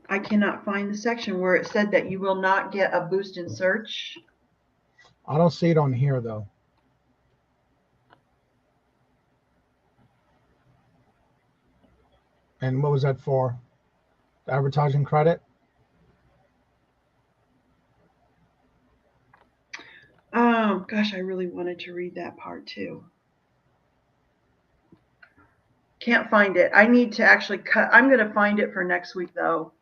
I cannot find the section where it said that you will not get a boost in search. I don't see it on here though. And what was that for? The advertising credit? Gosh, I really wanted to read that part too. Can't find it. I need to actually cut. I'm going to find it for next week though.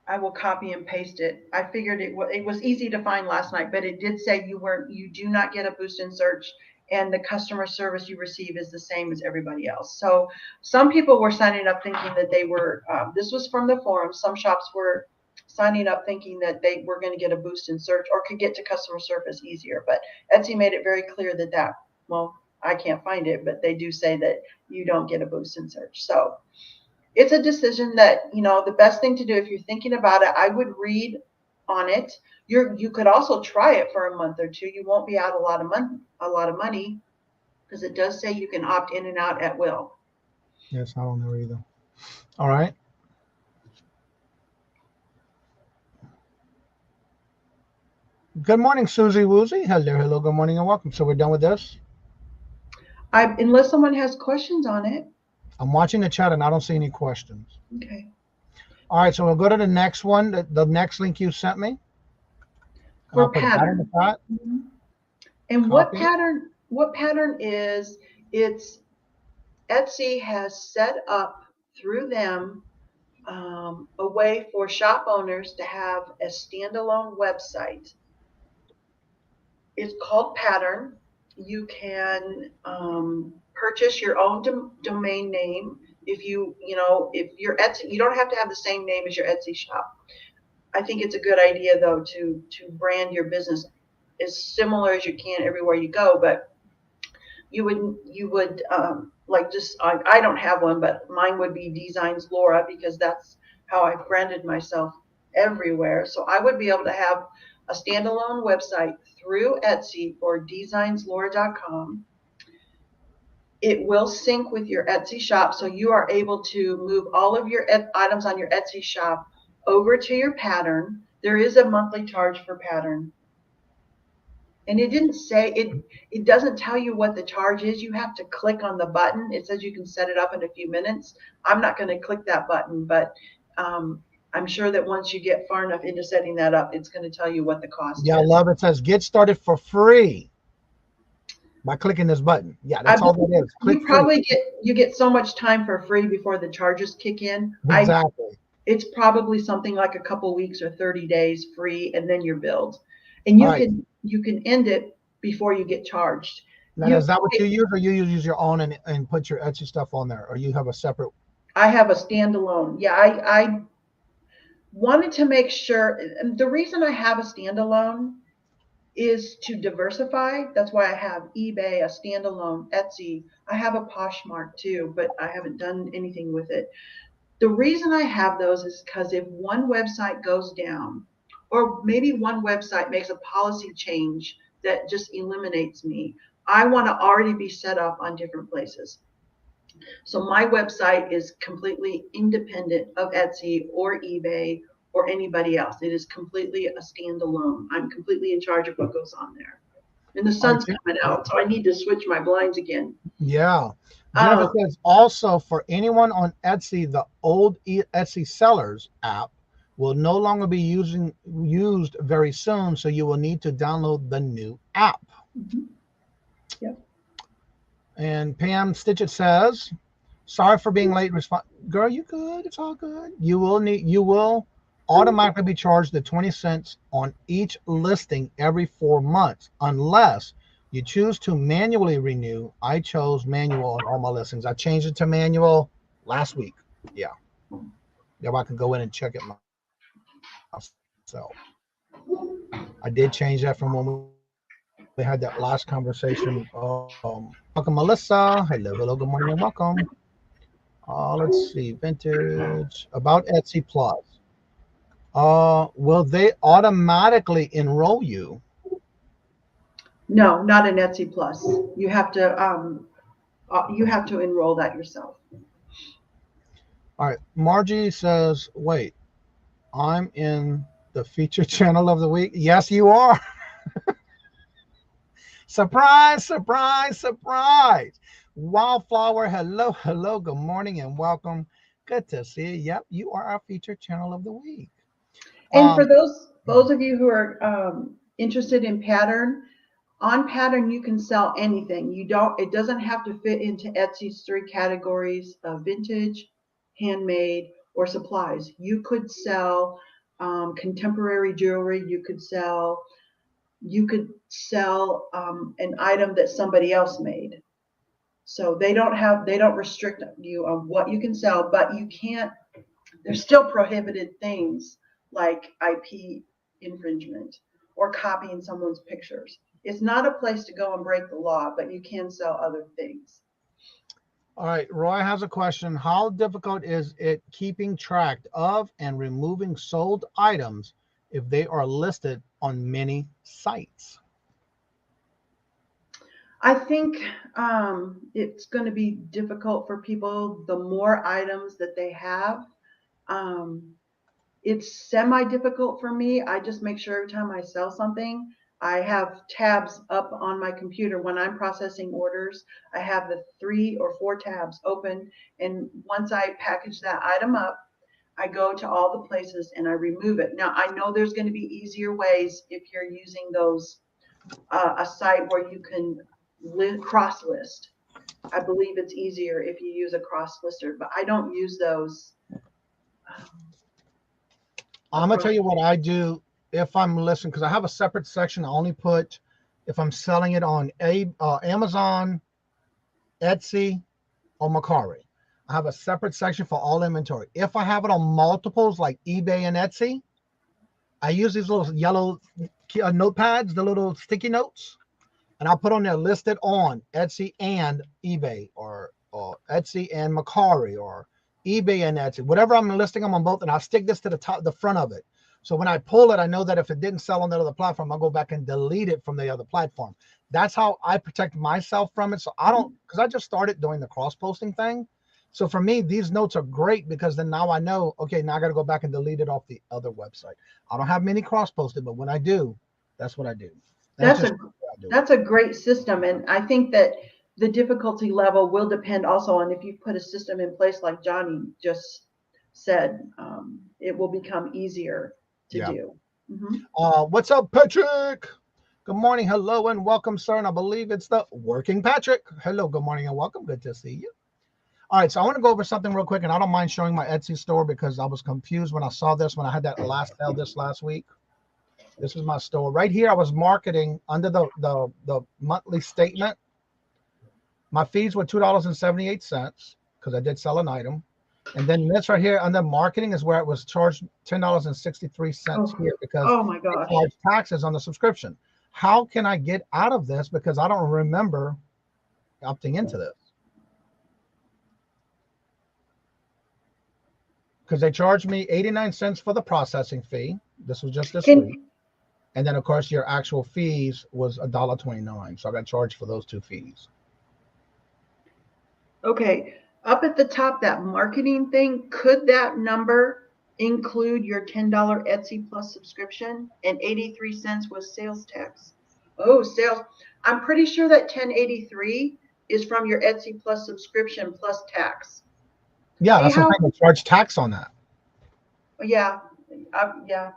I will copy and paste it. I figured it was easy to find last night, but it did say you do not get a boost in search, and the customer service you receive is the same as everybody else. So some people were signing up thinking that they were. This was from the forum. Some shops were signing up thinking that they were going to get a boost in search or could get to customer service easier. But Etsy made it very clear that well, I can't find it, but they do say that you don't get a boost in search. So it's a decision that, the best thing to do if you're thinking about it, I would read on it. You could also try it for a month or two. You won't be out a lot of money because it does say you can opt in and out at will. Yes, I don't know either. All right. Good morning, Susie Woozy. Hello, good morning and welcome. So we're done with this? Unless someone has questions on it. I'm watching the chat and I don't see any questions. Okay. All right, so we'll go to the next one, the next link you sent me. For pattern. Mm-hmm. And what pattern is, it's Etsy has set up through them a way for shop owners to have a standalone website. It's called Pattern. You can purchase your own domain name. If you're Etsy, you don't have to have the same name as your Etsy shop. I think it's a good idea though to brand your business as similar as you can everywhere you go. But you would I don't have one, but mine would be DzinesLaura because that's how I branded myself everywhere. So I would be able to have a standalone website through Etsy or DzinesLaura.com. It will sync with your Etsy shop, so you are able to move all of your items on your Etsy shop over to your pattern. There is a monthly charge for pattern. And it didn't say, it doesn't tell you what the charge is. You have to click on the button. It says you can set it up in a few minutes. I'm not going to click that button, but I'm sure that once you get far enough into setting that up, it's going to tell you what the cost is. Yeah, I love it. It says get started for free by clicking this button. Yeah, that's all that is. You probably get so much time for free before the charges kick in. Exactly. It's probably something like a couple weeks or 30 days free, and then you're billed. And you can end it before you get charged. Now, is that what you use, or you use your own and put your Etsy stuff on there, or you have a separate? I have a standalone. Yeah, I wanted to make sure. The reason I have a standalone is to diversify. That's why I have eBay, a standalone, Etsy. I have a Poshmark too, but I haven't done anything with it. The reason I have those is because if one website goes down or maybe one website makes a policy change that just eliminates me. I want to already be set up on different places. So my website is completely independent of Etsy or eBay or anybody else. It is completely a standalone. I'm completely in charge of what goes on there. And the sun's coming out, so I need to switch my blinds again. Yeah. Jennifer says also for anyone on Etsy, the old Etsy sellers app will no longer be used very soon, so you will need to download the new app. Mm-hmm. Yep. And Pam Stitchett says, sorry for being late. Girl, you good? It's all good. You will automatically be charged the 20 cents on each listing every 4 months, unless you choose to manually renew. I chose manual on all my listings. I changed it to manual last week. Yeah. Now I can go in and check it myself. I did change that from when we had that last conversation. Welcome, Melissa. Hello, good morning, and welcome. Let's see, vintage, about Etsy Plus. Will they automatically enroll you? No, not an Etsy Plus. You have to enroll that yourself. All right, Margie says, wait, I'm in the feature channel of the week. Yes, you are. Surprise, surprise, surprise. Wildflower, hello, good morning and welcome. Good to see you. Yep, you are our feature channel of the week. And for those of you who are interested in Pattern, on Pattern you can sell anything. It doesn't have to fit into Etsy's 3 categories of vintage, handmade, or supplies. You could sell contemporary jewelry. You could sell an item that somebody else made. So they don't restrict you on what you can sell, but you can't. There's still prohibited things like IP infringement or copying someone's pictures. It's not a place to go and break the law, but you can sell other things. All right, Roy has a question. How difficult is it keeping track of and removing sold items if they are listed on many sites? I think it's going to be difficult for people the more items that they have. It's semi-difficult for me. I just make sure every time I sell something, I have tabs up on my computer. When I'm processing orders, I have the 3 or 4 tabs open. And once I package that item up, I go to all the places and I remove it. Now, I know there's going to be easier ways if you're using those, a site where you can cross list. I believe it's easier if you use a cross lister, but I don't use those. I'm going to tell you what I do if I'm listing, because I have a separate section. I only put if I'm selling it on Amazon, Etsy, or Mercari. I have a separate section for all inventory. If I have it on multiples like eBay and Etsy, I use these little yellow notepads, the little sticky notes, and I'll put on there listed on Etsy and eBay, or Etsy and Mercari, or eBay and Etsy, whatever I'm listing them on both, and I'll stick this to the front of it. So when I pull it, I know that if it didn't sell on that other platform, I'll go back and delete it from the other platform. That's how I protect myself from it. So I don't, because I just started doing the cross-posting thing. So for me, these notes are great because then now I know, okay, now I got to go back and delete it off the other website. I don't have many cross-posted, but when I do, that's what I do. That's a great system. And I think that the difficulty level will depend also on if you put a system in place like Johnny just said. It will become easier to do. Mm-hmm. What's up, Patrick? Good morning, hello, and welcome, sir. And I believe it's the working Patrick. Hello, good morning, and welcome. Good to see you. All right, so I want to go over something real quick, and I don't mind showing my Etsy store because I was confused when I saw this, when I had that last sale this last week. This is my store. Right here, I was marketing under the monthly statement. My fees were $2.78 because I did sell an item. And then this right here under marketing is where it was charged $10.63 here because my gosh, I charged taxes on the subscription. How can I get out of this? Because I don't remember opting into this. Because they charged me 89 cents for the processing fee. This was just this Can- week. And then, of course, your actual fees was $1.29. So I got charged for those two fees. Okay, up at the top, that marketing thing, could that number include your $10 Etsy Plus subscription? And 83 cents was sales tax. Oh, sales. I'm pretty sure that 1083 is from your Etsy Plus subscription plus tax. Yeah, See that's how- what I'm charge tax on that. Yeah, yeah.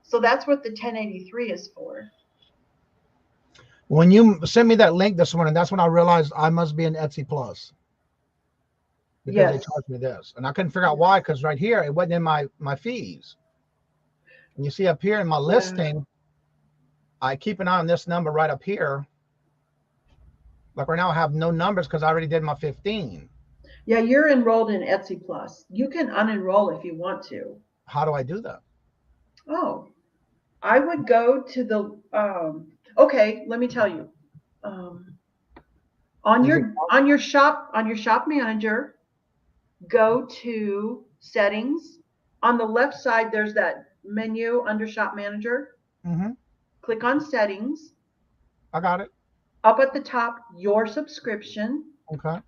So that's what the 1083 is for. When you sent me that link this morning, that's when I realized I must be an Etsy Plus. Because they Yes. charged me this. And I couldn't figure out why, because right here, it wasn't in my fees. And you see up here in my listing, I keep an eye on this number right up here. Like right now, I have no numbers because I already did my 15. Yeah, you're enrolled in Etsy Plus. You can unenroll if you want to. How do I do that? Oh, I would go to the, okay, let me tell you. On your shop manager, go to settings. On the left side, there's that menu under shop manager. Mm-hmm. Click on settings. I got it. Up at the top, your subscription. Okay.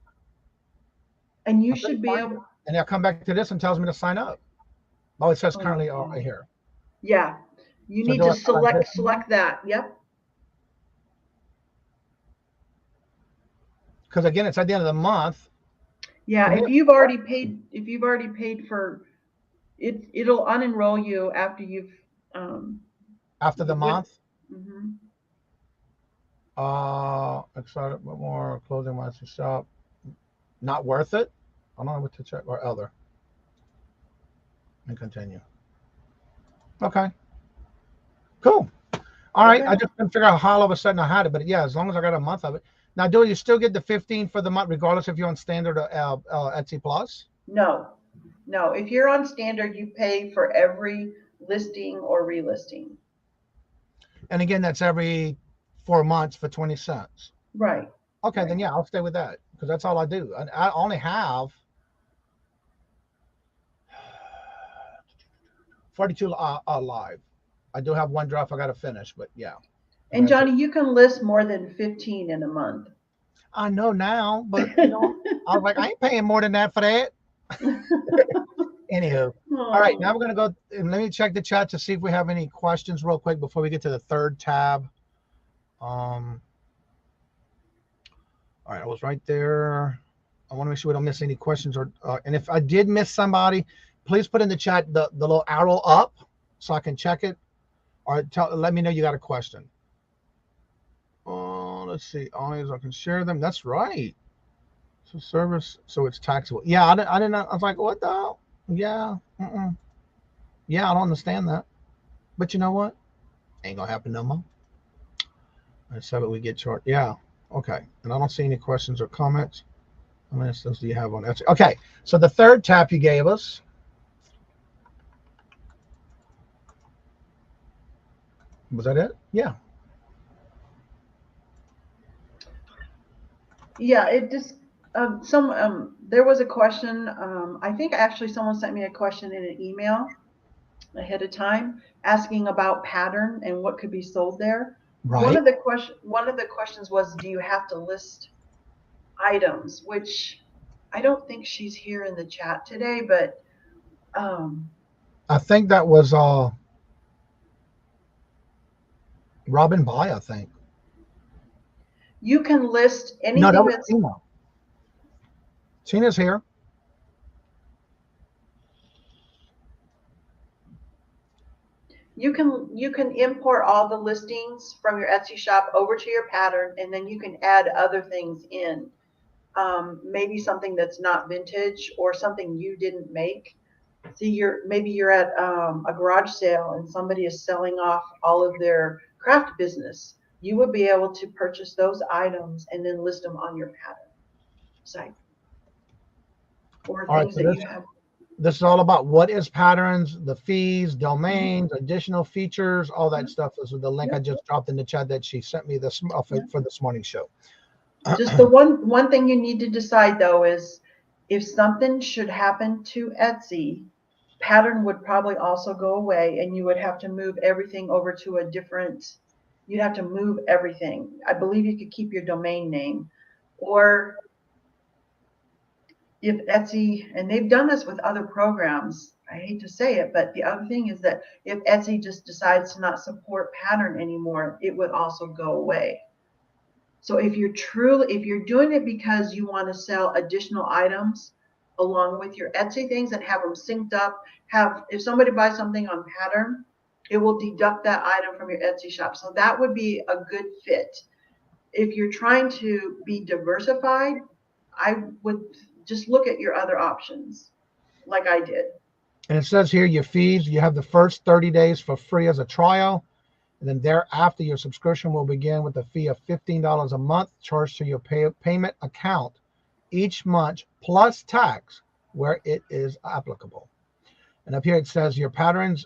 And you should be able. And I'll come back to this and tells me to sign up. Oh, it says currently right here. Yeah. You So need do I to select select that. Yep. Because again, it's at the end of the month. Yeah, And if you've already paid for it, it'll unenroll you after you've After the month. Mhm. Excited but more clothing master shop. Not worth it. I don't know what to check or other. And continue. Okay. Cool. All right. Okay. I just couldn't figure out how all of a sudden I had it, but yeah, as long as I got a month of it. Now, do you still get the 15 for the month, regardless if you're on standard or Etsy Plus? No. If you're on standard, you pay for every listing or relisting. And again, that's every 4 months for 20 cents. Right. Okay, then yeah, I'll stay with that because that's all I do. I only have 42 live. I do have one draft I got to finish, but yeah. And Johnny, you can list more than 15 in a month. I know now, but you know, I was like, I ain't paying more than that for that. Anywho, all right, now we're gonna go and let me check the chat to see if we have any questions real quick before we get to the third tab. All right, I was right there. I want to make sure we don't miss any questions, or and if I did miss somebody, please put in the chat the little arrow up so I can check it, or let me know you got a question. Let's see. Always I can share them. That's right. So service, so it's taxable. Yeah, I didn't. I was like, what the hell? Yeah. Yeah, I don't understand that. But you know what? Ain't gonna happen no more. Let's have it. We get charged. Yeah. Okay. And I don't see any questions or comments. How many instances do you have on Etsy? Okay. So the third tab you gave us. Was that it? Yeah. Yeah, it just there was a question. I think actually someone sent me a question in an email ahead of time asking about pattern and what could be sold there. Right. One of the questions was, do you have to list items? Which I don't think she's here in the chat today, but I think that was Robin By, I think. you can list anything No, that was that's Tina. Tina's here. you can import all the listings from your Etsy shop over to your pattern, and then you can add other things in. Maybe something that's not vintage or something you didn't make. See, maybe you're at a garage sale and somebody is selling off all of their craft business. You would be able to purchase those items and then list them on your pattern site. Or All right, things so that you have. This is all about what is patterns, the fees, domains, additional features, all that stuff. This is the link I just dropped in the chat that she sent me this for this morning's show. Just the one thing you need to decide though is if something should happen to Etsy, pattern would probably also go away, and you would have to move everything over to a different, you'd have to move everything. I believe you could keep your domain name, or if Etsy, and they've done this with other programs, I hate to say it, but the other thing is that if Etsy just decides to not support pattern anymore, it would also go away. So if you're doing it because you want to sell additional items along with your Etsy things and have them synced up, if somebody buys something on pattern, it will deduct that item from your Etsy shop. So that would be a good fit. If you're trying to be diversified, I would just look at your other options like I did. And it says here your fees, you have the first 30 days for free as a trial. And then thereafter, your subscription will begin with a fee of $15 a month charged to your payment account each month plus tax where it is applicable. And up here it says your patterns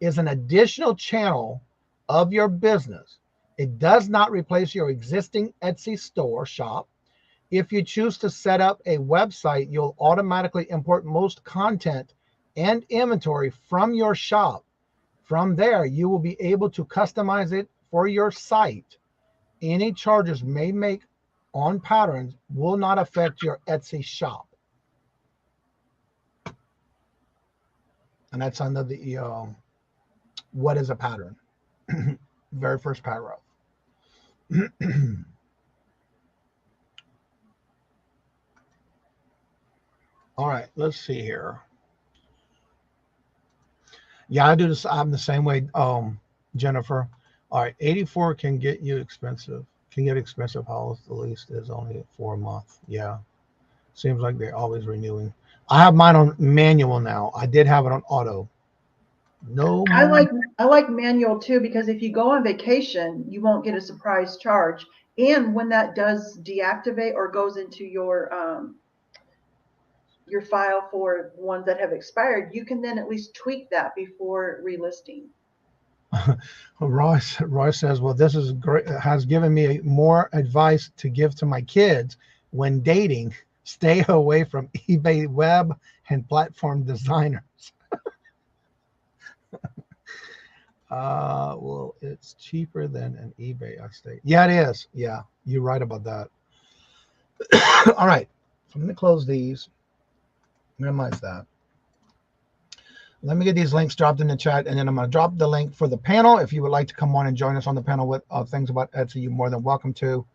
is an additional channel of your business. It does not replace your existing Etsy store shop. If you choose to set up a website, you'll automatically import most content and inventory from your shop. From there, you will be able to customize it for your site. Any charges may make on patterns will not affect your Etsy shop. And that's under the what is a pattern? Very first paragraph. All right, let's see here. Yeah, I do this. I'm the same way, Jennifer. All right, 84 can get you expensive. Can get expensive. How the least is only 4 a month. Yeah, seems like they're always renewing. I have mine on manual now. I did have it on auto. No, I like manual too, because if you go on vacation, you won't get a surprise charge. And when that does deactivate or goes into your file for ones that have expired, you can then at least tweak that before relisting. Roy says, well, this is great, has given me more advice to give to my kids when dating. Stay away from eBay web and platform designers. Well, it's cheaper than an eBay, I state. Yeah, it is. Yeah, you're right about that. All right, so I'm going to close these. Minimize that. Let me get these links dropped in the chat, and then I'm going to drop the link for the panel. If you would like to come on and join us on the panel with things about Etsy, you're more than welcome to.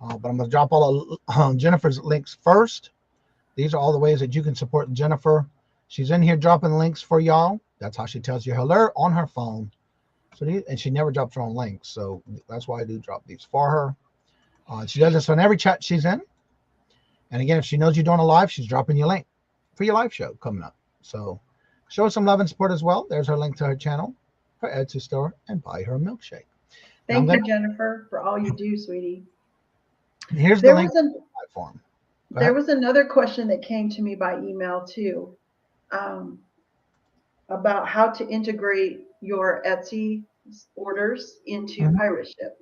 But I'm going to drop all of Jennifer's links first. These are all the ways that you can support Jennifer. She's in here dropping links for y'all. That's how she tells you hello on her phone. So and she never drops her own links. So that's why I do drop these for her. She does this on every chat she's in. And again, if she knows you're doing a live, she's dropping your link for your live show coming up. So show her some love and support as well. There's her link to her channel, her Etsy store, and buy her a milkshake. Thank you, Jennifer, for all you do, sweetie. Here's the link to the platform. There was another question that came to me by email too, about how to integrate your Etsy orders into Pirate Ship.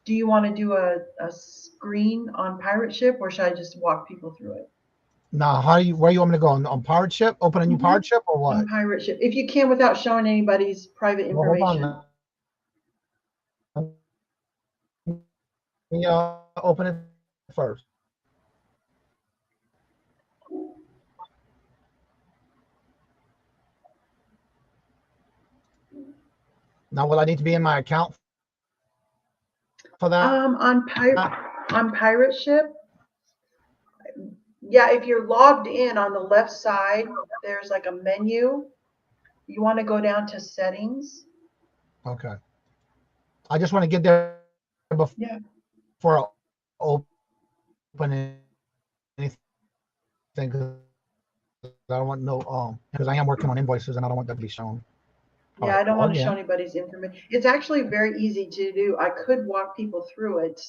Do you want to do a screen on Pirate Ship, or should I just walk people through it? Now, where you want me to go on Pirate Ship? Open a new Pirate Ship or what? On Pirate Ship, if you can, without showing anybody's private information. Let me open it first. Now, will I need to be in my account for that? On Pirate Ship, yeah, if you're logged in on the left side, there's like a menu. You want to go down to settings. Okay. I just want to get there before I open anything, because I don't want because I am working on invoices and I don't want that to be shown. Yeah, I don't want to show anybody's information. It's actually very easy to do. I could walk people through it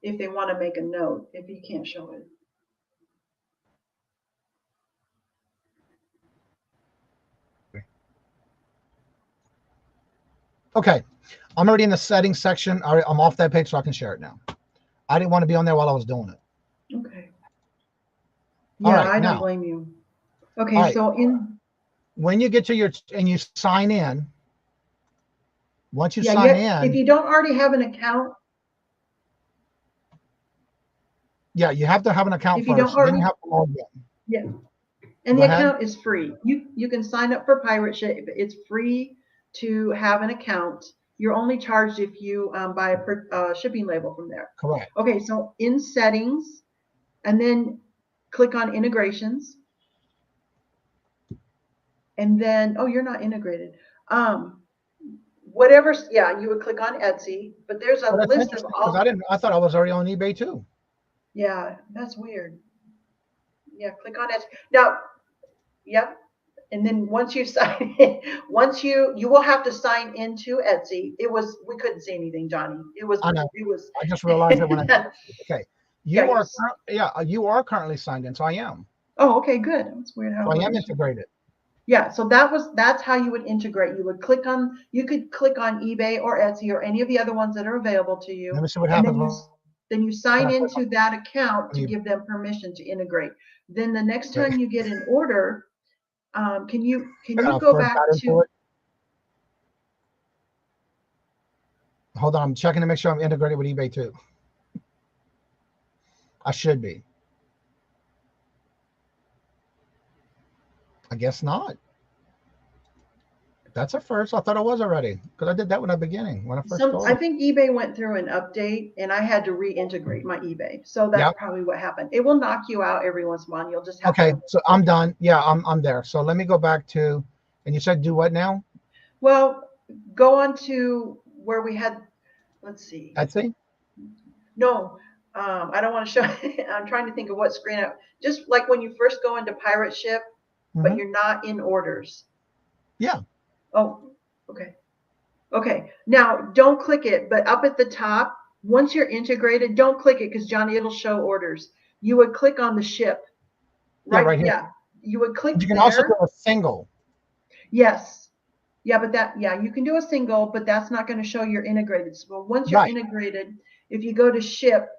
if they want to make a note, if you can't show it. Okay, I'm already in the settings section. I'm off that page so I can share it now. I didn't want to be on there while I was doing it. Okay. Yeah, I don't blame you. Okay, so when you get to your and you sign in, once you Yeah, sign if in, you don't already have an account, yeah, you have to have an account if you don't first. Then you already, have to log in. yeah, and Go the ahead. account is free. You can sign up for Pirate Ship. It's free to have an account. You're only charged if you buy a shipping label from there. Correct. Okay, so in settings, and then click on integrations. And then, oh, you're not integrated. Whatever, yeah, you would click on Etsy, but there's a Well, that's list of interesting because all, I thought I was already on eBay too. yeah, that's weird. Yeah, click on Etsy. Now, yep. And then once you sign in, you will have to sign into Etsy. We couldn't see anything, Johnny. I know. I just realized that when I okay. Yeah, You are currently signed in, so I am. oh, okay, good. That's weird how So I it am works. integrated. Yeah, so that's how you would integrate. You could click on eBay or Etsy or any of the other ones that are available to you. Let me see what And happens. then you sign when I click into that account to on give them permission to integrate. Then the next Okay. time you get an order, can you I'll go first back add into to, it. Hold on, I'm checking to make sure I'm integrated with eBay too. I should be. I guess not. That's a first. I thought I was already because I did that when I beginning when I first I started. think eBay went through an update and I had to reintegrate my eBay. So that's Yep. probably what happened. It will knock you out every once in a while. You'll just have Okay, to. so I'm done. Yeah, I'm there. So let me go back to, and you said do what now? Well, go on to where we had, let's see. Etsy? No, I don't want to show. I'm trying to think of what screen. Just like when you first go into Pirate Ship, but Mhm. you're not in orders. Yeah. Oh, okay. Okay. Now don't click it, but up at the top, once you're integrated, don't click it because Johnny, it'll show orders. You would click on the ship. Yeah, right here. Yeah. You would click You can there. also do a single. Yes. Yeah, but you can do a single, but that's not going to show you're integrated. So once you're Right. integrated, if you go to ship,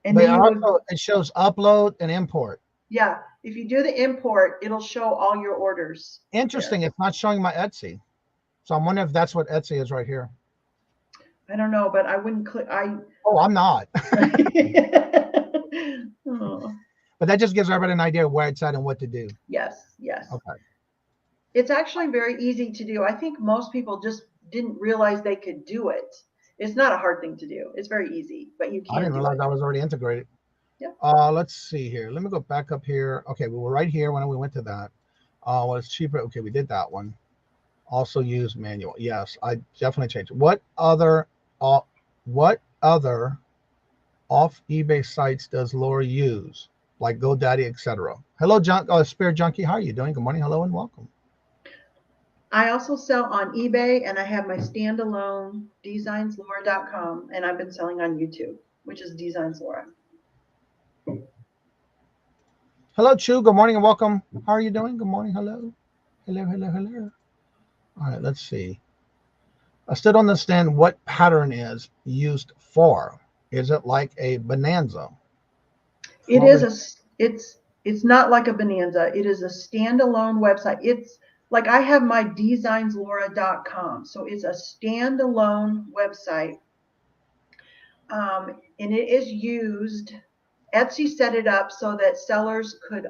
and But then you also would, it shows upload and import. yeah, if you do the import, it'll show all your orders. Interesting. It's not showing my Etsy. So I'm wondering if that's what Etsy is right here. I don't know, but I wouldn't click. Oh, I'm not. Oh. But that just gives everybody an idea of where it's at and what to do. Yes, yes. Okay. It's actually very easy to do. I think most people just didn't realize they could do it. It's not a hard thing to do. It's very easy, but you I can didn't do realize it. I was already integrated. Yep. Let's see here. Let me go back up here. Okay, we were right here when we went to that. Well, it's cheaper. Okay, we did that one. Also use manual. Yes, I definitely changed. What other off eBay sites does Laura use, like GoDaddy, etc.? Hello, Spirit Junkie. How are you doing? Good morning. Hello and welcome. I also sell on eBay, and I have my standalone DzinesLaura.com, and I've been selling on YouTube, which is DzinesLaura. Hello, Chu. Good morning and welcome. How are you doing? Good morning. Hello. Hello. All right, let's see. I still don't understand what pattern is used for. Is it like a bonanza? It is it's not like a bonanza. It is a standalone website. It's like I have my DzinesLaura.com, so it's a standalone website, and it is used. Etsy set it up so that sellers could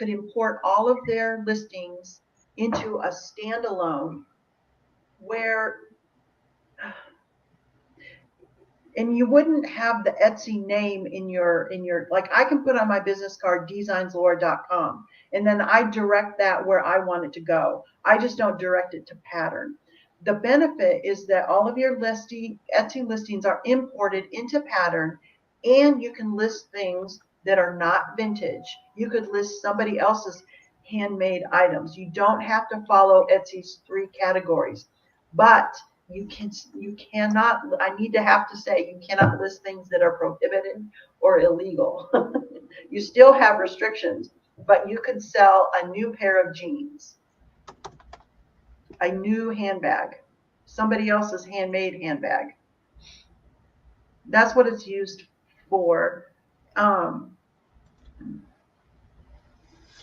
import all of their listings into a standalone where, and you wouldn't have the Etsy name in your like I can put on my business card DzinesLaura.com, and then I direct that where I want it to go. I just don't direct it to pattern. The benefit is that all of your Etsy listings are imported into pattern, and you can list things that are not vintage. You could list somebody else's handmade items. You don't have to follow Etsy's 3 categories, but you cannot, I need to have to say, you cannot list things that are prohibited or illegal. You still have restrictions, but you could sell a new pair of jeans, a new handbag, somebody else's handmade handbag. That's what it's used for.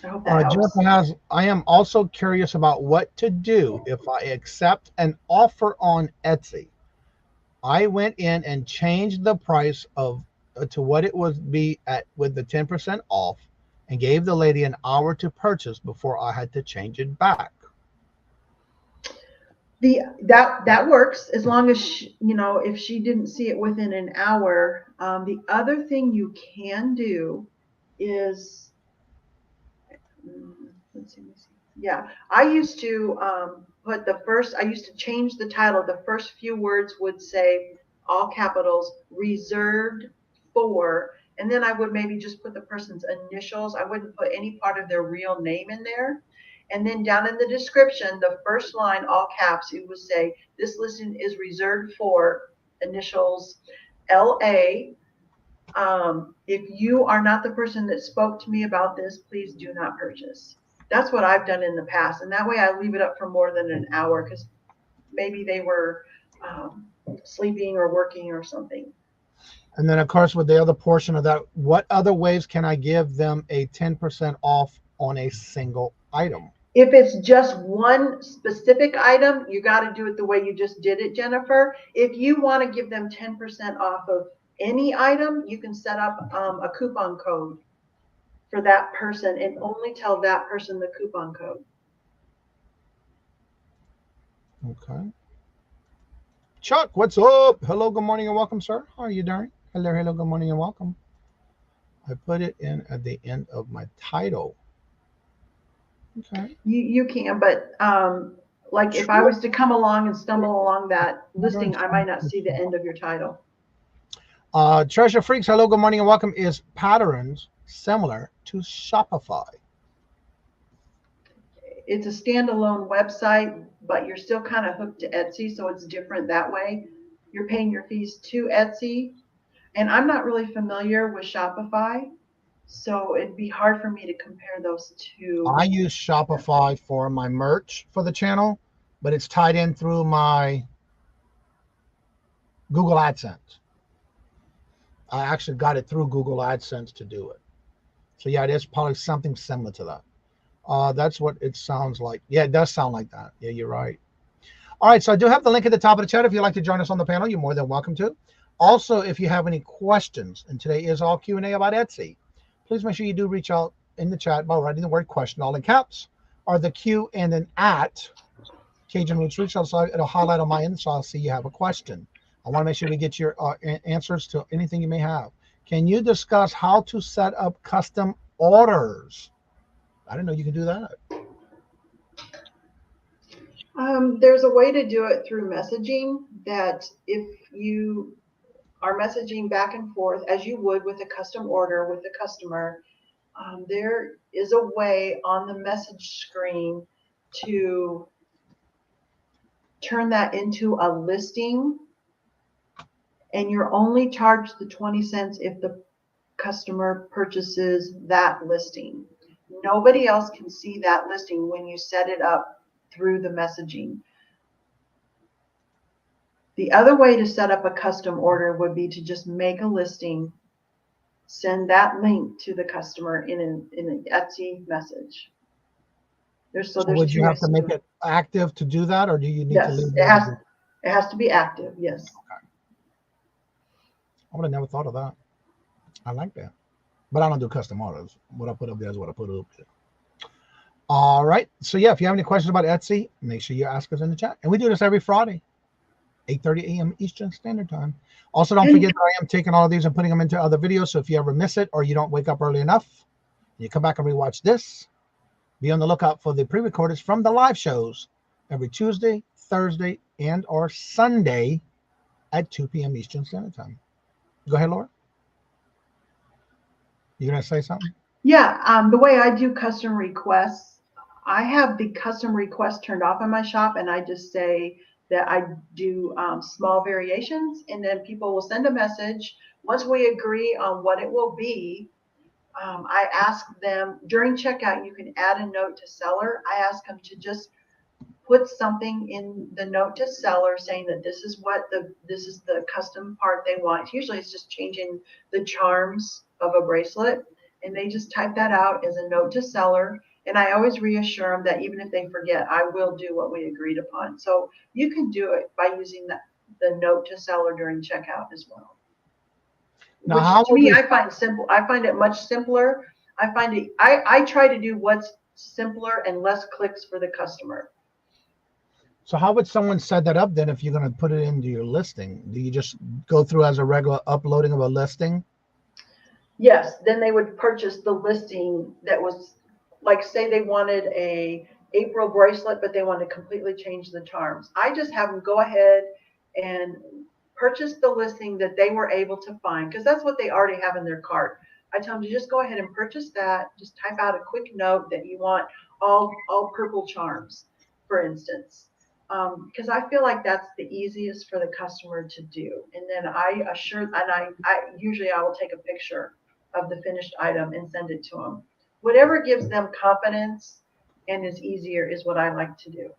I hope that helps. Jennifer has, I am also curious about what to do if I accept an offer on Etsy. I went in and changed the price of to what it would be at with the 10% off and gave the lady an hour to purchase before I had to change it back. That works as long as she, if she didn't see it within an hour. The other thing you can do is, let's see. Yeah, I used to I used to change the title. The first few words would say, all capitals, reserved for, and then I would maybe just put the person's initials. I wouldn't put any part of their real name in there. And then down in the description, the first line, all caps, it would say, this listing is reserved for initials LA. If you are not the person that spoke to me about this, please do not purchase. That's what I've done in the past. And that way I leave it up for more than an hour because maybe they were sleeping or working or something. And then, of course, with the other portion of that, what other ways can I give them a 10% off on a single item? If it's just one specific item, you got to do it the way you just did it, Jennifer. If you want to give them 10% off of any item, you can set up a coupon code for that person and only tell that person the coupon code. Okay. Chuck, what's up? Hello, good morning and welcome, sir. How are you doing? Hello, good morning and welcome. I put it in at the end of my title. Okay. You can, but like if I was to come along and stumble along that listing, I might not see the end of your title. Treasure Freaks, hello, good morning and welcome. Is patterns similar to Shopify? It's a standalone website, but you're still kind of hooked to Etsy, so it's different that way. You're paying your fees to Etsy, and I'm not really familiar with Shopify, so it'd be hard for me to compare those two. I use Shopify for my merch for the channel, but it's tied in through my Google AdSense. I actually got it through Google AdSense to do it. So yeah, it is probably something similar to that. That's what it sounds like. Yeah, it does sound like that. Yeah, you're right. All right, so I do have the link at the top of the chat. If you'd like to join us on the panel, you're more than welcome to. Also, if you have any questions, and today is all Q&A about Etsy, please make sure you do reach out in the chat by writing the word question, all in caps, or the Q and then at Kajun Roots Reseller, so it'll highlight on my end, so I'll see you have a question. I want to make sure we get your answers to anything you may have. Can you discuss how to set up custom orders? I didn't know you could do that. There's a way to do it through messaging that if you are messaging back and forth as you would with a custom order with the customer, there is a way on the message screen to turn that into a listing, and you're only charged the 20 cents if the customer purchases that listing. Nobody else can see that listing when you set it up through the messaging. The other way to set up a custom order would be to just make a listing, send that link to the customer in an Etsy message. So would you have to make it active to do that, or do you need to leave it? It has to be active, yes. Okay. I would have never thought of that. I like that. But I don't do custom orders. What I put up there is what I put up there. All right. So yeah, if you have any questions about Etsy, make sure you ask us in the chat. And we do this every Friday, 8:30 a.m. Eastern Standard Time. Also, don't forget that I am taking all of these and putting them into other videos. So if you ever miss it or you don't wake up early enough, you come back and rewatch this. Be on the lookout for the pre-recordeds from the live shows every Tuesday, Thursday, and or Sunday at 2 p.m. Eastern Standard Time. Go ahead, Laura. You gonna say something? Yeah, the way I do custom requests, I have the custom request turned off in my shop, and I just say that I do small variations, and then people will send a message. Once we agree on what it will be, I ask them during checkout, you can add a note to seller. I ask them to just put something in the note to seller saying that this is the custom part they want. Usually it's just changing the charms of a bracelet. and they just type that out as a note to seller. And I always reassure them that even if they forget, I will do what we agreed upon. So you can do it by using the note to seller during checkout as well. Now, Which to me, I find simple. I find it much simpler. I try to do what's simpler and less clicks for the customer. So how would someone set that up then if you're going to put it into your listing? Do you just go through as a regular uploading of a listing? Yes, then they would purchase the listing that was, like, say they wanted a April bracelet, but they want to completely change the charms. I just have them go ahead and purchase the listing that they were able to find, because that's what they already have in their cart. I tell them to just go ahead and purchase that. Just type out a quick note that you want all purple charms, for instance. Because I feel like that's the easiest for the customer to do. And then I usually will take a picture of the finished item and send it to them. Whatever gives them confidence and is easier is what I like to do.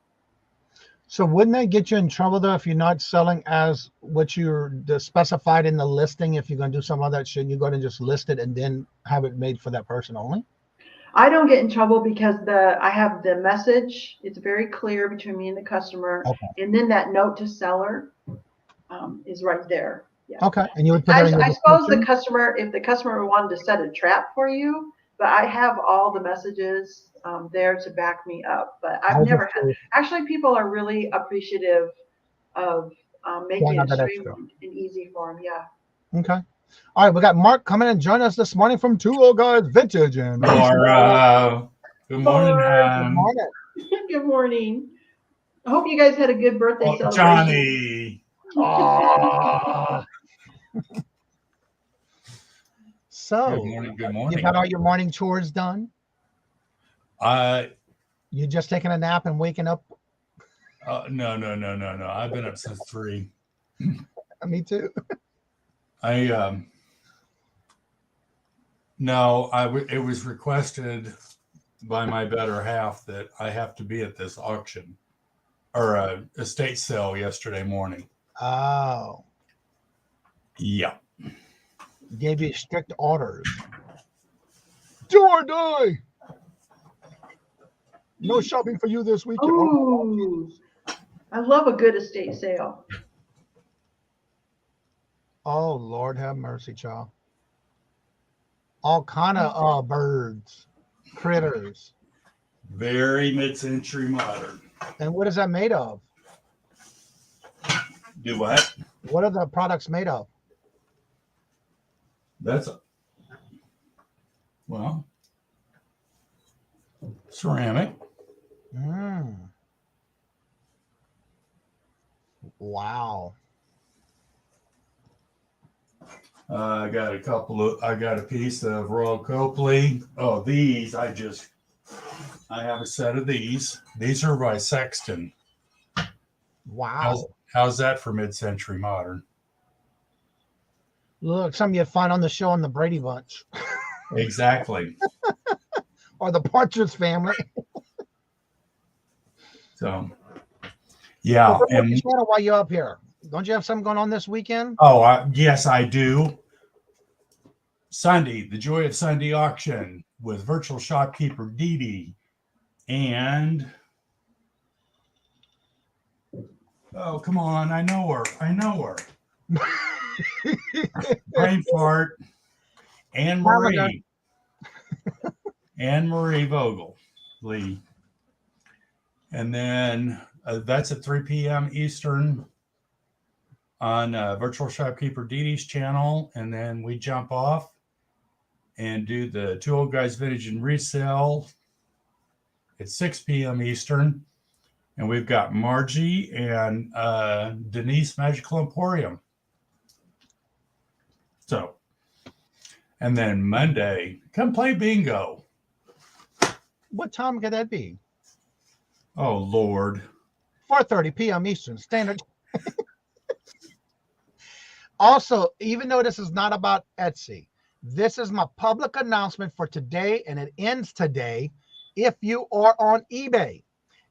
So wouldn't that get you in trouble though if you're not selling as what you're specified in the listing? If you're going to do some of that, shouldn't you go ahead and just list it and then have it made for that person only? I don't get in trouble because I have the message. It's very clear between me and the customer. Okay. And then that note to seller is right there. Yeah. Okay. And you would put that in your I suppose description? if the customer wanted to set a trap for you, but I have all the messages there to back me up. But I've never had, actually, people are really appreciative of making it streamlined and easy for them. Yeah. Okay. All right, we got Mark coming and join us this morning from Two Old Guys Vintage. And Laura, good morning. Good morning. Good morning. I hope you guys had a good birthday celebration. Johnny. So, good morning. Good morning. You got all your morning chores done? You just taking a nap and waking up? No. I've been up since 3. Me too. It was requested by my better half that I have to be at this auction or estate sale yesterday morning. Oh. Yeah. Gave you strict orders. Do or die. No shopping for you this weekend. Ooh. I love a good estate sale. Oh, Lord have mercy, child. All kind of birds, critters. Very mid-century modern. And what is that made of? Do what? What are the products made of? Ceramic. Wow. I got a piece of Royal Copley. Oh, these, I have a set of these. These are by Sexton. Wow. How's that for mid-century modern? Look, something you'd find on the show on the Brady Bunch. Exactly. Or the Partridge Family. So, yeah. And while you're up here, don't you have something going on this weekend? Oh, yes, I do. Sunday, the Joy of Sunday auction with virtual shopkeeper Dee Dee. And, oh, come on, I know her. Brain fart. Anne Marie Vogel Lee. And then that's at 3 p.m. Eastern on virtual shopkeeper Dee Dee's channel. And then we jump off and do the Two Old Guys Vintage and Resell at 6 p.m. Eastern. And we've got Margie and Denise Magical Emporium. So, and then Monday, come play bingo. What time could that be? Oh, Lord. 4:30 p.m. Eastern Standard. Also, even though this is not about Etsy, this is my public announcement for today, and it ends today. If you are on eBay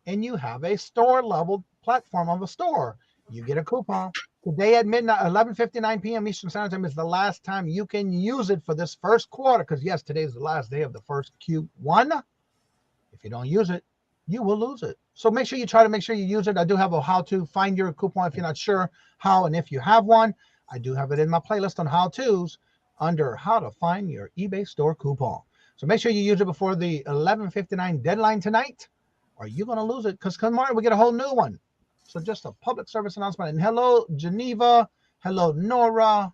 and you have a store-level platform of a store, you get a coupon. Today at midnight, 11:59 p.m. Eastern Standard Time is the last time you can use it for this first quarter. Because yes, today is the last day of the first Q1. If you don't use it, you will lose it. So make sure you try to make sure you use it. I do have a how to find your coupon if you're not sure how, and if you have one, I do have it in my playlist on how-tos under how to find your eBay store coupon. So make sure you use it before the 11:59 deadline tonight, or you're going to lose it, because tomorrow we get a whole new one. So just a public service announcement. And hello, Geneva. Hello, Nora.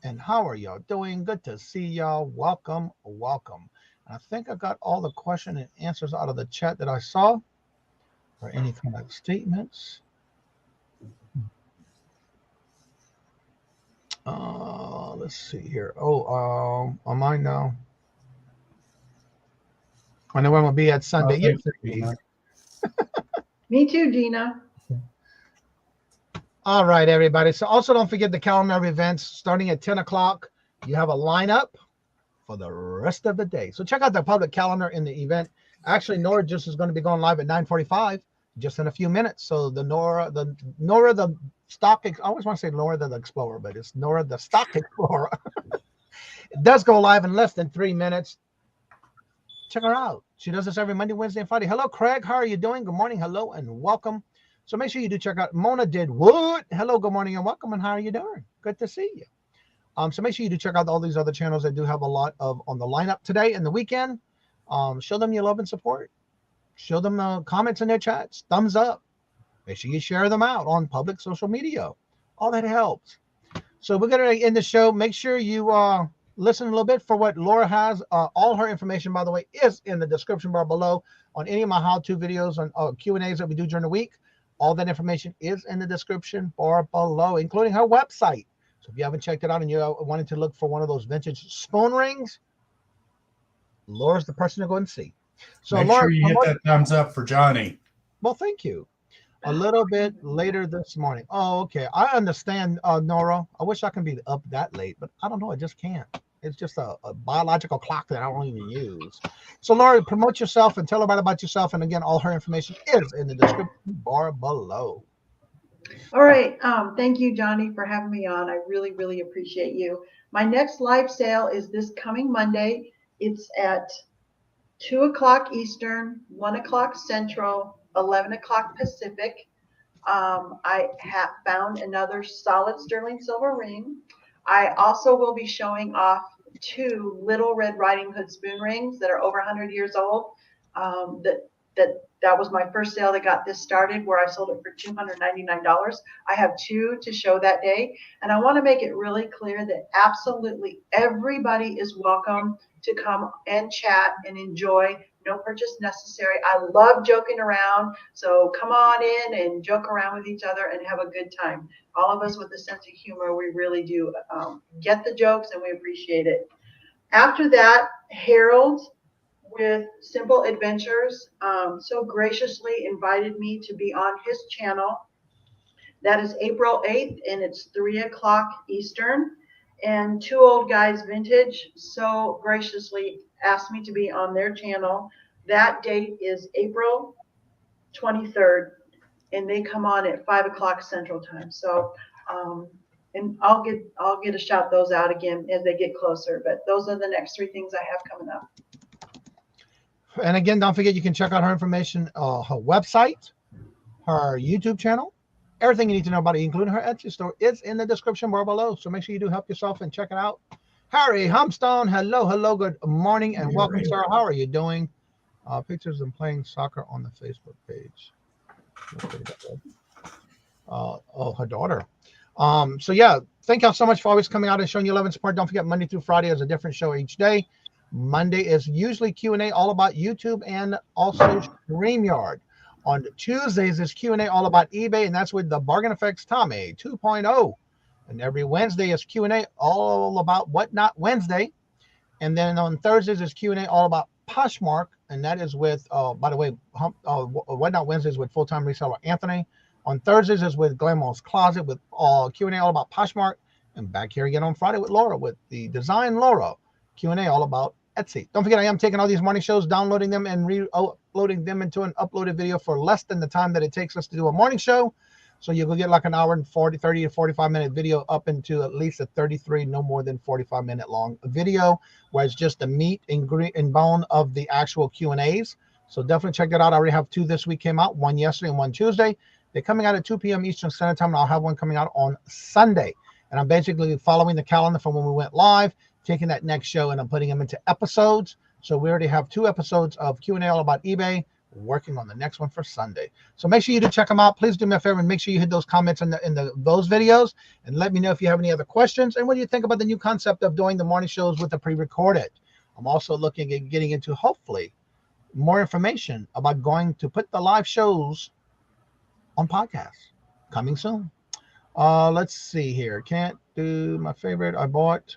And how are y'all doing? Good to see y'all. Welcome, welcome. I think I got all the question and answers out of the chat that I saw, or any kind of statements. Let's see here. On mine now. I know where I'm gonna be at Sunday. Thank you, Dina. Me too, Dina. All right, everybody. So also don't forget the calendar of events starting at 10 o'clock. You have a lineup for the rest of the day. So check out the public calendar in the event. Actually, Nora just is going to be going live at 9:45, just in a few minutes. So the Nora the stock. I always want to say Nora the Explorer, but it's Nora the Stock Explorer. It does go live in less than 3 minutes. Check her out. She does this every Monday, Wednesday, and Friday. Hello, Craig. How are you doing? Good morning. Hello, and welcome. So make sure you do check out Mona did Wood. Hello, good morning, and welcome. And how are you doing? Good to see you. So make sure you do check out all these other channels that do have a lot of on the lineup today and the weekend. Show them your love and support. Show them comments in their chats, thumbs up. Make sure you share them out on public social media. All that helps. So we're going to end the show. Make sure you listen a little bit for what Laura has. All her information, by the way, is in the description bar below on any of my how-to videos and Q&As that we do during the week. All that information is in the description bar below, including her website. So if you haven't checked it out and you're wanting to look for one of those vintage spoon rings, Laura's the person to go and see. So Make Laura, sure you hit that thumbs up for Johnny. well, thank you. A little bit later this morning. Oh, okay. I understand, Nora. I wish I can be up that late, but I don't know. I just can't. It's just a biological clock that I don't even use. So, Laura, promote yourself and tell everybody about yourself. And again, all her information is in the description bar below. All right. Thank you, Johnny, for having me on. I really, really appreciate you. My next live sale is this coming Monday. It's at 2 o'clock Eastern, 1 o'clock Central, 11 o'clock Pacific. I have found another solid sterling silver ring. I also will be showing off 2 Little Red Riding Hood spoon rings that are over 100 years old. That was my first sale that got this started, where I sold it for $299. I have 2 to show that day. And I want to make it really clear that absolutely everybody is welcome to come and chat and enjoy. No purchase necessary. I love joking around. So come on in and joke around with each other and have a good time. All of us with a sense of humor, we really do get the jokes, and we appreciate it. After that, Harold with Simple Adventures so graciously invited me to be on his channel. That is April 8th, and it's 3 o'clock Eastern. And 2 Old Guys Vintage so graciously asked me to be on their channel. That date is April 23rd, and they come on at 5 o'clock Central Time. So, and I'll get a shout those out again as they get closer. But those are the next 3 things I have coming up. And again, don't forget, you can check out her information, her website, her YouTube channel. Everything you need to know about it, including her Etsy store, is in the description bar below. So make sure you do help yourself and check it out. Harry Humstone, hello, good morning, and welcome, sir. How are you doing? Pictures of playing soccer on the Facebook page. Her daughter. So yeah, thank y'all so much for always coming out and showing your love and support. Don't forget, Monday through Friday is a different show each day. Monday is usually Q&A all about YouTube and also StreamYard. On Tuesdays is Q&A all about eBay, and that's with the Bargain Effects Tommy 2.0. And every Wednesday is Q&A all about What Not Wednesday. And then on Thursdays is Q&A all about Poshmark, and that is with, by the way, What Not Wednesdays with full-time reseller Anthony. On Thursdays is with Glamor's Closet with Q&A all about Poshmark. And back here again on Friday with Laura with the DzinesLaura Q&A all about Etsy. Don't forget, I am taking all these morning shows, downloading them and re-uploading them into an uploaded video for less than the time that it takes us to do a morning show. So you will get like an hour and 30 to 45-minute video up into at least a 33, no more than 45-minute long video, where it's just the meat and bone of the actual Q&As. So definitely check that out. I already have 2 this week came out, 1 yesterday and 1 Tuesday. They're coming out at 2 p.m. Eastern Standard Time, and I'll have one coming out on Sunday. And I'm basically following the calendar from when we went live, taking that next show, and I'm putting them into episodes. So we already have 2 episodes of Q&A all about eBay, working on the next one for Sunday. So make sure you do check them out. Please do me a favor and make sure you hit those comments in those videos, and let me know if you have any other questions and what do you think about the new concept of doing the morning shows with the pre-recorded. I'm also looking at getting into, hopefully, more information about going to put the live shows on podcasts coming soon. Let's see here. Can't do my favorite. I bought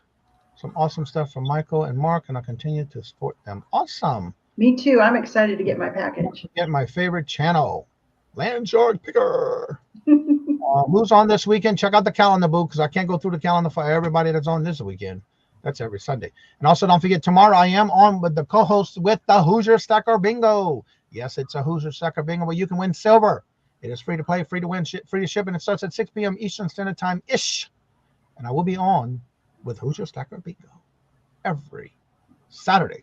some awesome stuff from Michael and Mark, and I continue to support them. Awesome. Me too. I'm excited to get my package. Get my favorite channel, Land Shark Picker. Who's on this weekend? Check out the calendar, boo, because I can't go through the calendar for everybody that's on this weekend. That's every Sunday. And also, don't forget, tomorrow I am on with the co-host with the Hoosier Stacker Bingo. Yes, it's a Hoosier Stacker Bingo where you can win silver. It is free to play, free to win, free to ship, and it starts at 6 p.m. Eastern Standard Time-ish. And I will be on with Hoosier Stacker Bingo every Saturday.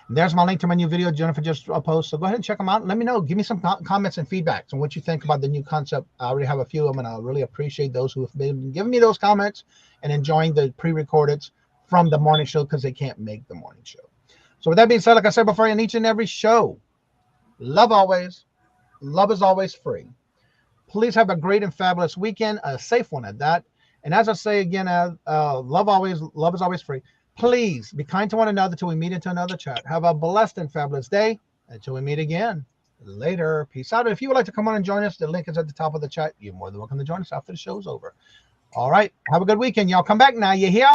And there's my link to my new video Jennifer just posted. So go ahead and check them out. Let me know. Give me some comments and feedbacks on what you think about the new concept. I already have a few of them, and I really appreciate those who have been giving me those comments and enjoying the pre-recordeds from the morning show because they can't make the morning show. So with that being said, like I said before, in each and every show, love always. Love is always free. Please have a great and fabulous weekend, a safe one at that. And as I say again, love is always free. Please be kind to one another till we meet into another chat. Have a blessed and fabulous day until we meet again later. Peace out. And if you would like to come on and join us, the link is at the top of the chat. You're more than welcome to join us after the show's over. All right. Have a good weekend. Y'all come back now. You hear?